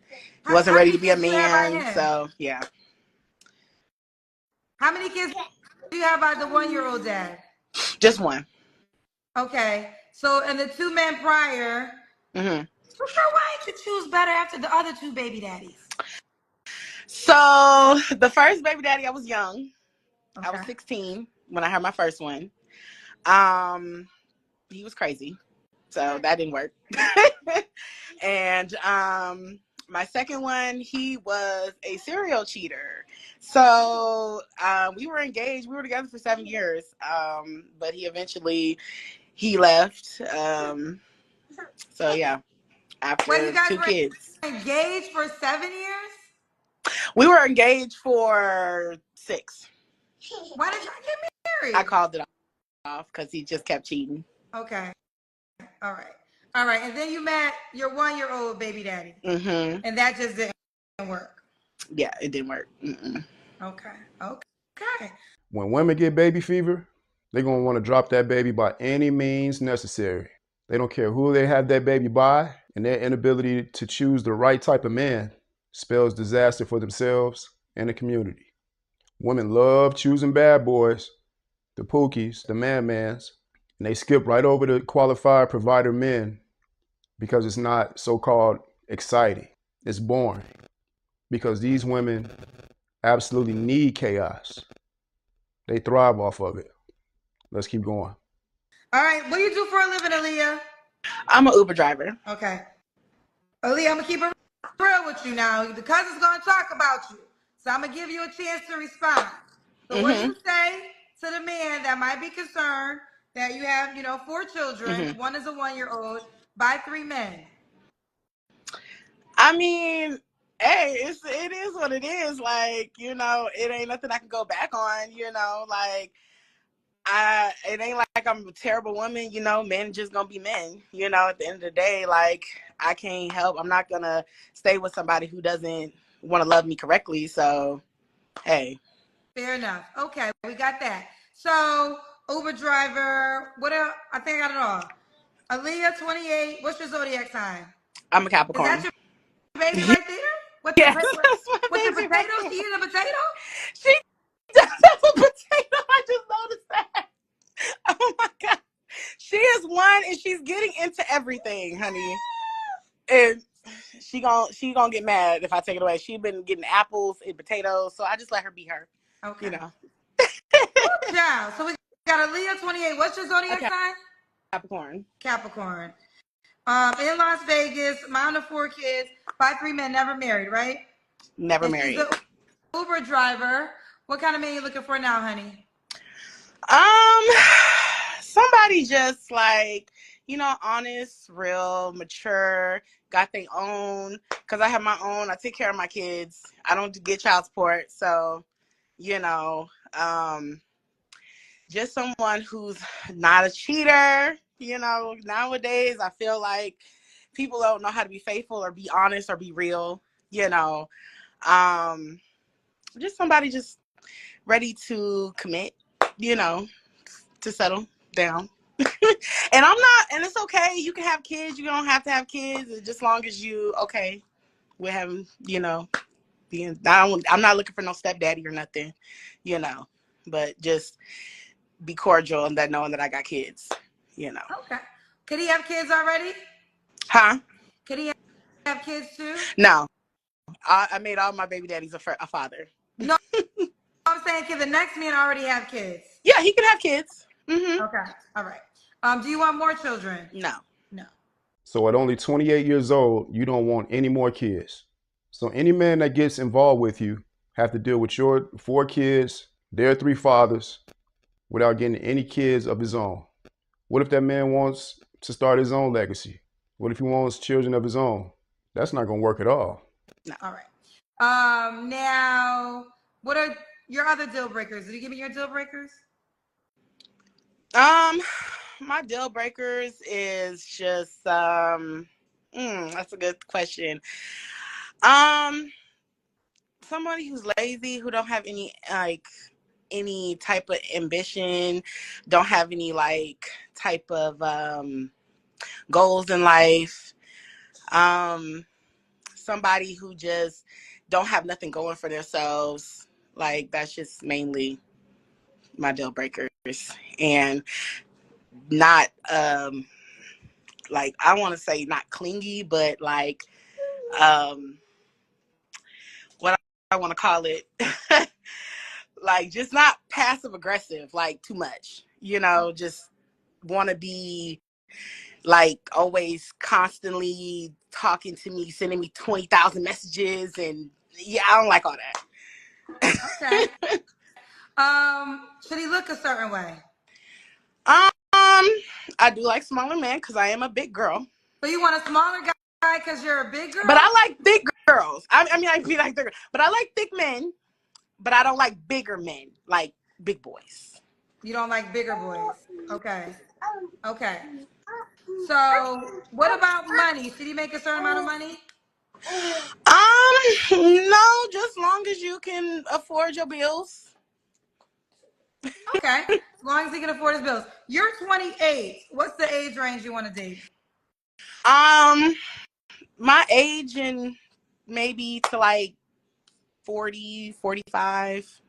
he wasn't How ready many to be a kids do you have by man. him? So yeah. How many kids do you have by the 1-year-old dad? Just one. Okay. So, and the 2 men prior. Mm-hmm. So, girl, why didn't you choose better after the other 2 baby daddies? So the first baby daddy, I was young. Okay. I was 16 when I had my first one. He was crazy, so that didn't work. And my second one, he was a serial cheater. So we were engaged. We were together for 7 years. But he eventually left. So yeah, after Wait, you guys 2 were kids. engaged for 7 years? We were engaged for 6. Why did y'all get married? I called it off because he just kept cheating. Okay. All right. All right. And then you met your 1-year-old baby daddy. Mm-hmm. And that just didn't work. Yeah, it didn't work. Mm-mm. Okay. Okay. When women get baby fever, they're going to want to drop that baby by any means necessary. They don't care who they have that baby by, and their inability to choose the right type of man spells disaster for themselves and the community. Women love choosing bad boys, the pookies, the man-mans, and they skip right over the qualified provider men because it's not so-called exciting. It's boring because these women absolutely need chaos. They thrive off of it. Let's keep going. All right. What do you do for a living, Aaliyah? I'm an Uber driver. Okay. Aaliyah, I'm going to keep it real with you now. The cousin's going to talk about you. So I'm going to give you a chance to respond. So what do you say to the man that might be concerned that you have, 4 children, one is a 1-year-old, by 3 men? I mean, hey, it is what it is. Like, it ain't nothing I can go back on. Like, it ain't like I'm a terrible woman. Men just gonna be men. At the end of the day, like, I can't help. I'm not gonna stay with somebody who doesn't want to love me correctly. So, hey. Fair enough. Okay, we got that. So, Uber driver, what else? I think I got it all. Aaliyah, 28. What's your zodiac sign? I'm a Is Capricorn. that your baby right there? With Yes, the, that's my with the baby potato? right She eating a potato? She does have a potato. I just noticed that. Oh my God. She is one, and she's getting into everything, honey. And she gonna get mad if I take it away. She's been getting apples and potatoes, so I just let her be her. Okay. Good job. So we got Aaliyah, 28. What's your zodiac sign? Capricorn. Capricorn. In Las Vegas, mom of 4 kids, by 3 men, never married, right? Never And married. she's an Uber driver. What kind of man you looking for now, honey? Somebody just like, honest, real, mature, got their own. Cause I have my own. I take care of my kids. I don't get child support, so just someone who's not a cheater. Nowadays I feel like people don't know how to be faithful or be honest or be real. Just somebody just ready to commit. To settle down. And and it's okay. You can have kids. You don't have to have kids. Just long as you okay with having, being. I'm not looking for no stepdaddy or nothing, but just be cordial and that knowing that I got kids, Okay. Could he have kids already? Huh? Could he have kids too? No. I made all my baby daddies a father. No, I'm saying could the next man already have kids? Yeah, he can have kids. Mm-hmm. Okay. All right. Do you want more children? No. So at only 28 years old, you don't want any more kids. So any man that gets involved with you have to deal with your 4 kids, their 3 fathers, without getting any kids of his own. What if that man wants to start his own legacy? What if he wants children of his own? That's not going to work at all. No. All right. Now, what are your other deal breakers? Did you give me your deal breakers? My deal breakers is just that's a good question. Somebody who's lazy, who don't have any type of ambition, don't have any type of goals in life. Somebody who just don't have nothing going for themselves. That's just mainly my deal breakers. And not I want to say not clingy, but what I want to call it, just not passive aggressive, too much, just want to be always constantly talking to me, sending me 20,000 messages. And yeah, I don't like all that. Okay. Should he look a certain way? I do like smaller men because I am a big girl. So you want a smaller guy because you're a big girl? But I like thick girls. I be like thick, but I like thick men. But I don't like bigger men, like big boys. You don't like bigger boys. Okay. Okay. So what about money? Should he make a certain amount of money? No, just long as you can afford your bills. Okay. As long as he can afford his bills. You're 28. What's the age range you want to date? My age and maybe to 40, 45.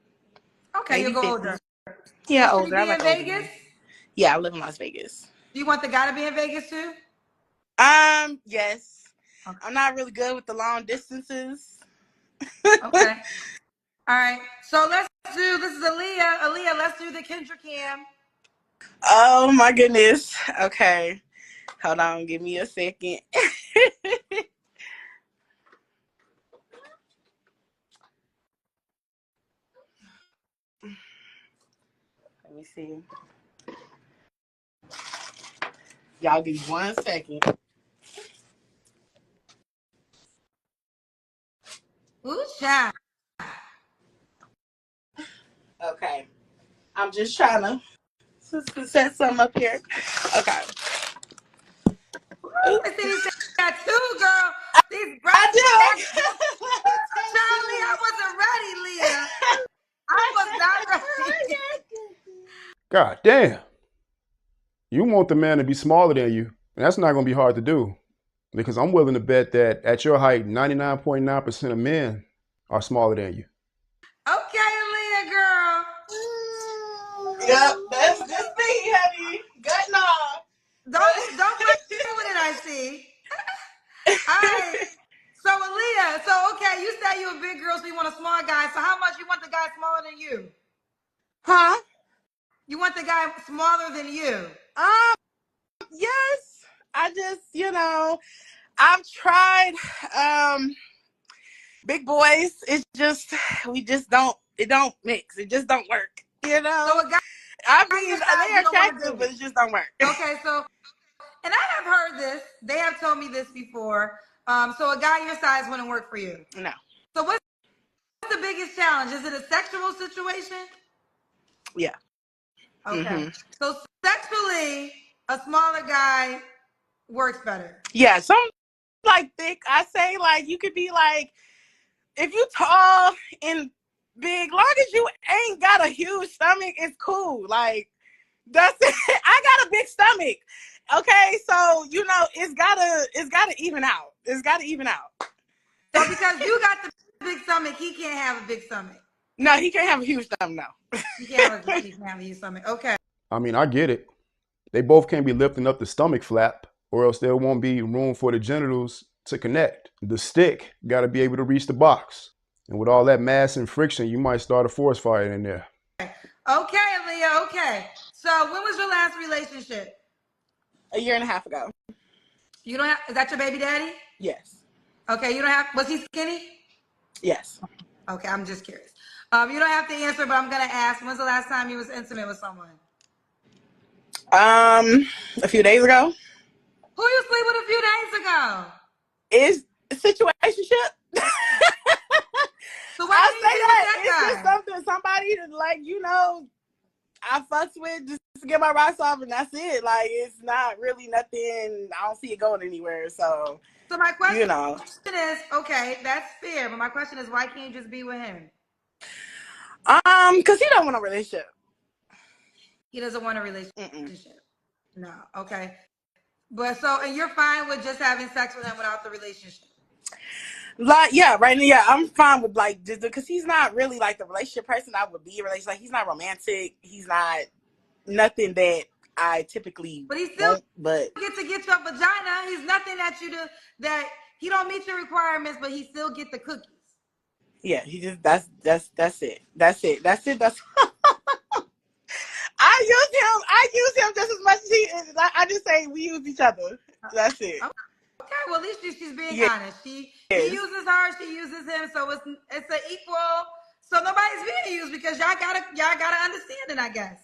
Okay, you'll go 50. Older. Yeah, so older. Should he be in Vegas? Yeah, I live in Las Vegas. Do you want the guy to be in Vegas too? Yes. Okay. I'm not really good with the long distances. Okay. All right. So this is Aaliyah. Aaliyah, let's do the Kendra Cam. Oh my goodness. Okay. Hold on, give me a second. Let me see. Y'all give me 1 second. Ooh, child. Okay. I'm just trying to set something up here. Okay. Ooh, I see these tattoos, girl. These I do. Charlie, I wasn't ready, Leah. I was not ready. God damn. You want the man to be smaller than you. And that's not going to be hard to do. Because I'm willing to bet that at your height, 99.9% of men are smaller than you. Okay, Aaliyah, girl. Yep, that's me, honey. Good enough. Don't play with it, I see. All right. So, Aaliyah, okay, you say you're a big girl, so you want a small guy. So how much you want the guy smaller than you? Huh? You want the guy smaller than you? Yes. I just, I've tried big boys. It's just it don't mix. It just don't work. So a guy they're attractive, but it just don't work. Okay, so and I have heard this. They have told me this before. So a guy your size wouldn't work for you. No. So what's the biggest challenge? Is it a sexual situation? Yeah. Okay. Mm-hmm. So sexually, a smaller guy works better. Yeah, some thick. I say you could be if you tall and big, long as you ain't got a huge stomach, it's cool. That's it. I got a big stomach. Okay, so it's gotta even out. It's gotta even out. So because you got the big stomach, he can't have a big stomach. No, he can't have a huge stomach. No, he can't have a huge stomach. Okay. I mean, I get it. They both can't be lifting up the stomach flap, or else there won't be room for the genitals to connect. The stick got to be able to reach the box. And with all that mass and friction, you might start a forest fire in there. Okay, Aaliyah, okay. So when was your last relationship? 1.5 years ago. You don't have, is that your baby daddy? Yes. Okay, you don't have, was he skinny? Yes. Okay, I'm just curious. You don't have to answer, but I'm going to ask, when's the last time you was intimate with someone? A few days ago. Who you sleep with a few days ago? Is a situationship. So why did you say that? It's just something, somebody I fucks with just to get my rocks off, and that's it. Like, it's not really nothing. I don't see it going anywhere. So my question you know, is, okay, that's fair, but my question is, why can't you just be with him? because he don't want a relationship. He doesn't want a relationship. Mm-mm. No, okay. But so, and you're fine with just having sex with him without the relationship? Like, yeah, right now, yeah, I'm fine with like just because he's not really like the relationship person I would be a relationship. Like, he's not romantic. He's not nothing that I typically But he still want. But get to get your vagina. He's nothing that you do that he don't meet your requirements, but he still get the cookies. yeah, he just that's it. That's it. That's it. That's I use him just as much as he. I just say we use each other. That's it. Okay, well at least she's being Yeah. honest. He uses her, she uses him, so it's an equal. So nobody's being used because y'all gotta understand it, I guess.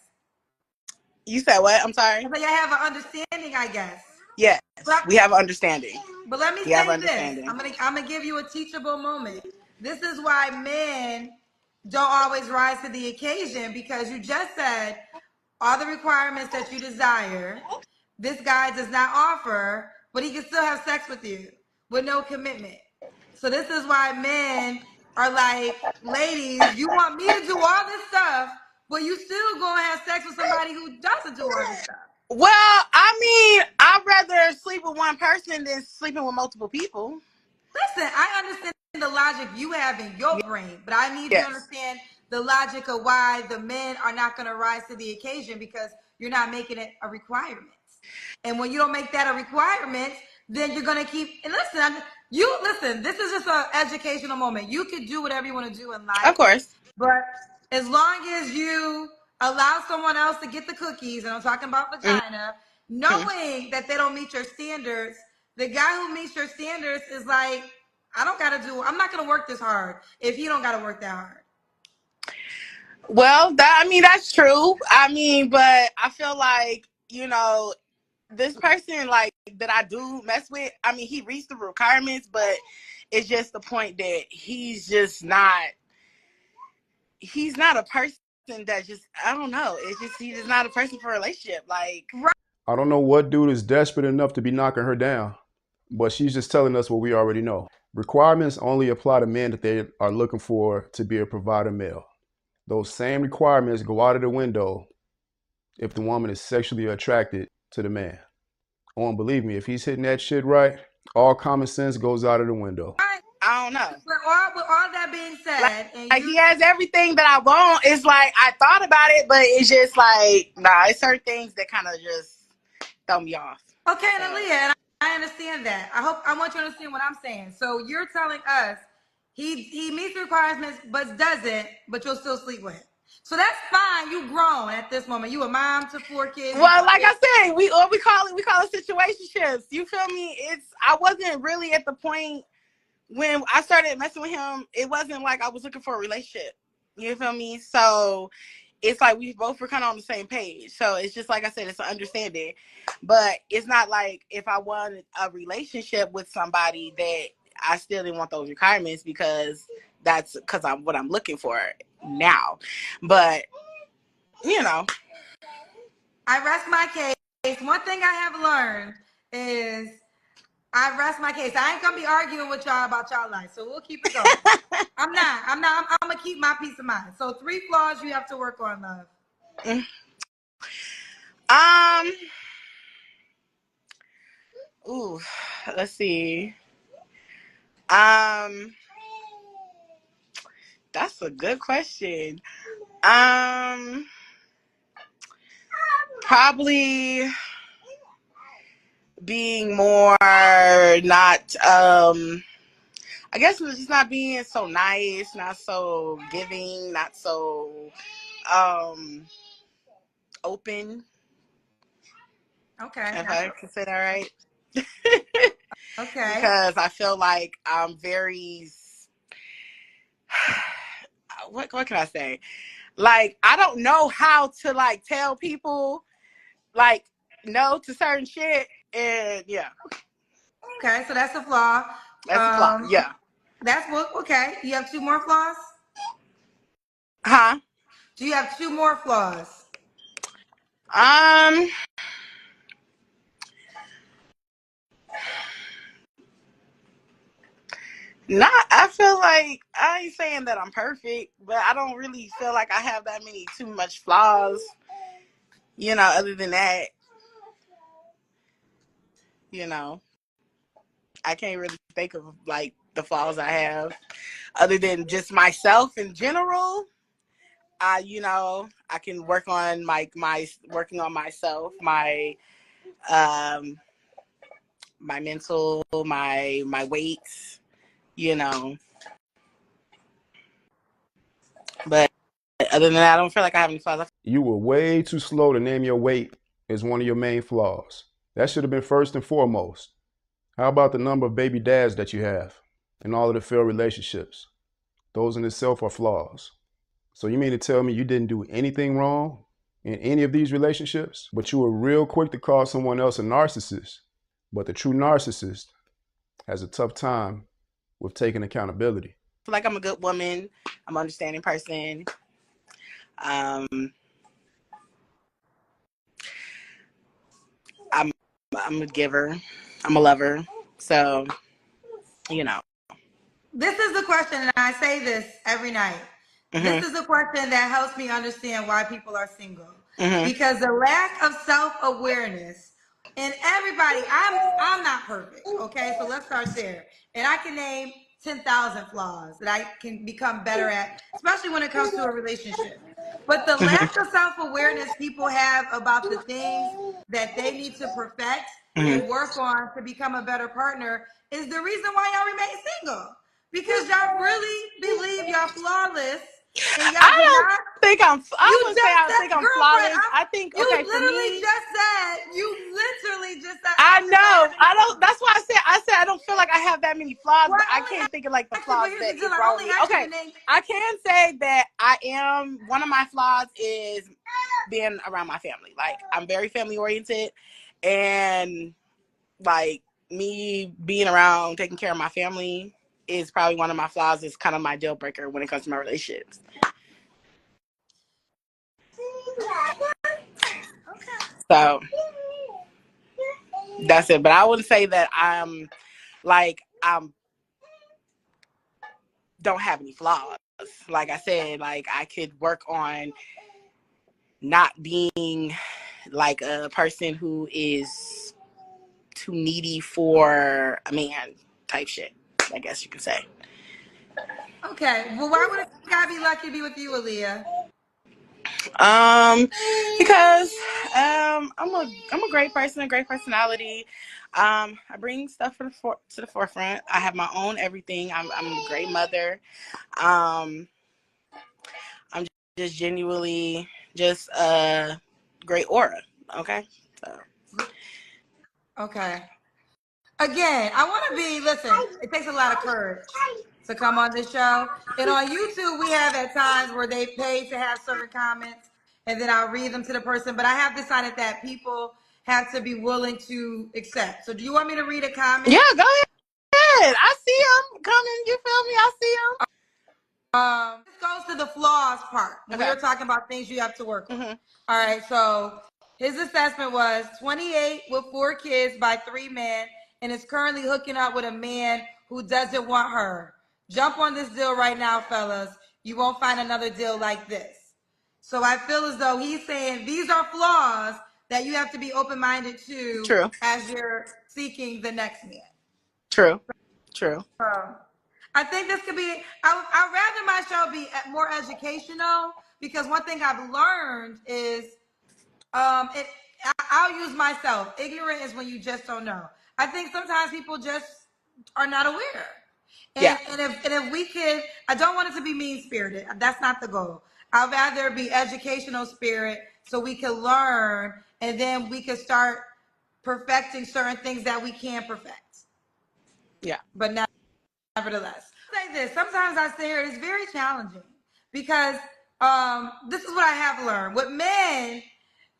You said what? I'm sorry. So y'all have an understanding, I guess. Yes, we have an understanding. But let me say this: I'm gonna give you a teachable moment. This is why men don't always rise to the occasion, because you just said all the requirements that you desire, this guy does not offer, but he can still have sex with you with no commitment. So this is why men are like, ladies, you want me to do all this stuff, but you still gonna have sex with somebody who doesn't do all this stuff. Well, I mean, I'd rather sleep with one person than sleeping with multiple people. Listen, I understand the logic you have in your brain, but I need to understand the logic of why the men are not going to rise to the occasion, because you're not making it a requirement. And when you don't make that a requirement, then you're going to keep. And listen, this is just an educational moment. You could do whatever you want to do in life. Of course. But as long as you allow someone else to get the cookies, and I'm talking about vagina, knowing that they don't meet your standards, the guy who meets your standards is like, I'm not going to work this hard if he don't got to work that hard. Well, that's true. But I feel like, this person like that I do mess with, he reached the requirements, but it's just the point that he's not a person that just, I don't know. It's just, he's just not a person for a relationship. Like, I don't know what dude is desperate enough to be knocking her down, but she's just telling us what we already know. Requirements only apply to men that they are looking for to be a provider male. Those same requirements go out of the window if the woman is sexually attracted to the man. Oh, and believe me, if he's hitting that shit right, all common sense goes out of the window. I don't know. With all that being said, like he has everything that I want. It's like, I thought about it, but it's just like, nah, it's certain things that kind of just throw me off. Okay, so. Aaliyah, and I understand that. I want you to understand what I'm saying. So you're telling us he meets the requirements but doesn't, but you'll still sleep with him. So that's fine. You grown at this moment. You a mom to 4 kids. Well, like I said, we call it situationships. You feel me? I wasn't really at the point when I started messing with him. It wasn't like I was looking for a relationship. You feel me? So it's like we both were kind of on the same page. So it's just like I said, it's an understanding. But it's not like if I wanted a relationship with somebody that I still didn't want those requirements, because I'm what I'm looking for now. But I rest my case. One thing I have learned is I rest my case. I ain't gonna be arguing with y'all about y'all life, so we'll keep it going. I'm gonna keep my peace of mind. So 3 flaws you have to work on, love. Ooh, let's see. That's a good question. Probably being more not, I guess just not being so nice, not so giving, not so open. Okay. If I can say that right. Okay. Because I feel like I'm very, what can I say? Like, I don't know how to like tell people like no to certain shit, and yeah. Okay, so that's a flaw. That's a flaw. Yeah. That's okay. You have 2 more flaws? Huh? Do you have 2 more flaws? Um, I feel like I ain't saying that I'm perfect, but I don't really feel like I have that many too much flaws. Other than that, I can't really think of like the flaws I have, other than just myself in general. I can work on my working on myself, um my mental, my weights, you know. But other than that, I don't feel like I have any flaws. You were way too slow to name your weight as one of your main flaws. That should have been first and foremost. How about the number of baby dads that you have and all of the failed relationships? Those in itself are flaws. So you mean to tell me you didn't do anything wrong in any of these relationships, but you were real quick to call someone else a narcissist? But the true narcissist has a tough time with taking accountability. I feel like I'm a good woman. I'm an understanding person. I'm a giver. I'm a lover. So, This is the question, and I say this every night. Mm-hmm. This is the question that helps me understand why people are single. Mm-hmm. Because the lack of self-awareness, and everybody, I'm not perfect, okay? So let's start there. And I can name 10,000 flaws that I can become better at, especially when it comes to a relationship. But the lack of self-awareness people have about the things that they need to perfect and work on to become a better partner is the reason why y'all remain single. Because y'all really believe y'all flawless, and y'all do not think I'm. I wouldn't say I think I'm girlfriend, flawless. I think you okay for literally me. just said. I know. I don't. That's why I said I don't feel like I have that many flaws, but I can't think of like the flaws that is wrong with me. Okay, I can say that I am. One of my flaws is being around my family. Like I'm very family oriented, and like me being around taking care of my family is probably one of my flaws. Is kind of my deal breaker when it comes to my relationships. So that's it. But I wouldn't say that I'm don't have any flaws. Like I said, like I could work on not being like a person who is too needy for a man type shit, I guess you could say. Okay, well, why would a guy be lucky to be with you, Aaliyah? Because I'm a great person, a great personality. I bring stuff to the forefront. I have my own everything. I'm a great mother. I'm just genuinely just a great aura. Okay. So. Okay. Again, I want to be. Listen, it takes a lot of courage to come on this show. And on YouTube, we have at times where they pay to have certain comments, and then I'll read them to the person. But I have decided that people have to be willing to accept. So, do you want me to read a comment? Yeah, go ahead. I see them coming. You feel me? I see them. This goes to the flaws part. Okay. We were talking about things you have to work on. Mm-hmm. All right. So his assessment was 28 with 4 kids by 3 men, and is currently hooking up with a man who doesn't want her. Jump on this deal right now, fellas. You won't find another deal like this. So I feel as though he's saying these are flaws that you have to be open-minded to. True. As you're seeking the next man. True. I think this could be. I'd rather my show be more educational, because one thing I've learned is, I'll use myself. Ignorant is when you just don't know. I think sometimes people just are not aware. And if we could, I don't want it to be mean spirited. That's not the goal. I'd rather be educational spirit, so we can learn, and then we can start perfecting certain things that we can perfect. Yeah. But now. Nevertheless, I'll say this. Sometimes I say it is very challenging, because this is what I have learned with men,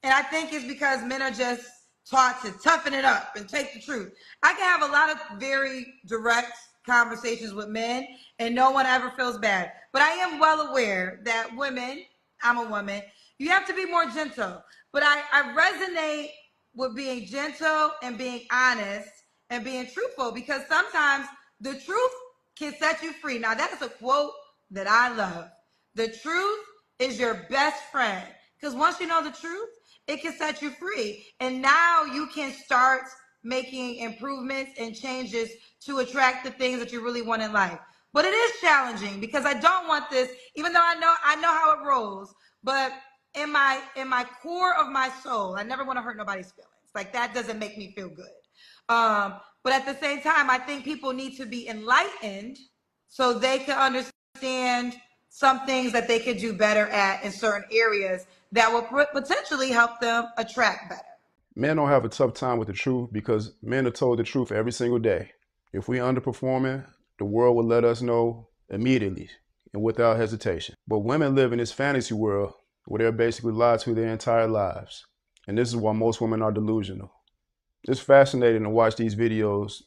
and I think it's because men are just taught to toughen it up and take the truth. I can have a lot of very direct conversations with men, and no one ever feels bad. But I am well aware that women, I'm a woman, you have to be more gentle. But I resonate with being gentle and being honest and being truthful, because sometimes the truth can set you free. Now, that is a quote that I love. The truth is your best friend, because once you know the truth, it can set you free. And now you can start making improvements and changes to attract the things that you really want in life. But it is challenging, because I don't want this, even though I know how it rolls, but in my core of my soul, I never want to hurt nobody's feelings. Like, that doesn't make me feel good. But at the same time, I think people need to be enlightened so they can understand some things that they could do better at in certain areas that will potentially help them attract better. Men don't have a tough time with the truth because men are told the truth every single day. If we underperforming, the world will let us know immediately and without hesitation. But women live in this fantasy world where they're basically lied to their entire lives. And this is why most women are delusional. It's fascinating to watch these videos.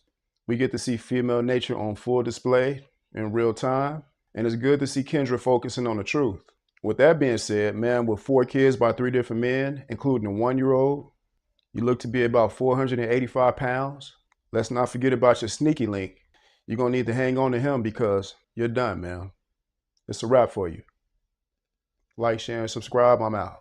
We get to see female nature on full display in real time. And it's good to see Kendra focusing on the truth. With that being said, man, with 4 kids by 3 different men, including a 1-year-old, you look to be about 485 pounds. Let's not forget about your sneaky link. You're going to need to hang on to him because you're done, man. It's a wrap for you. Like, share, and subscribe. I'm out.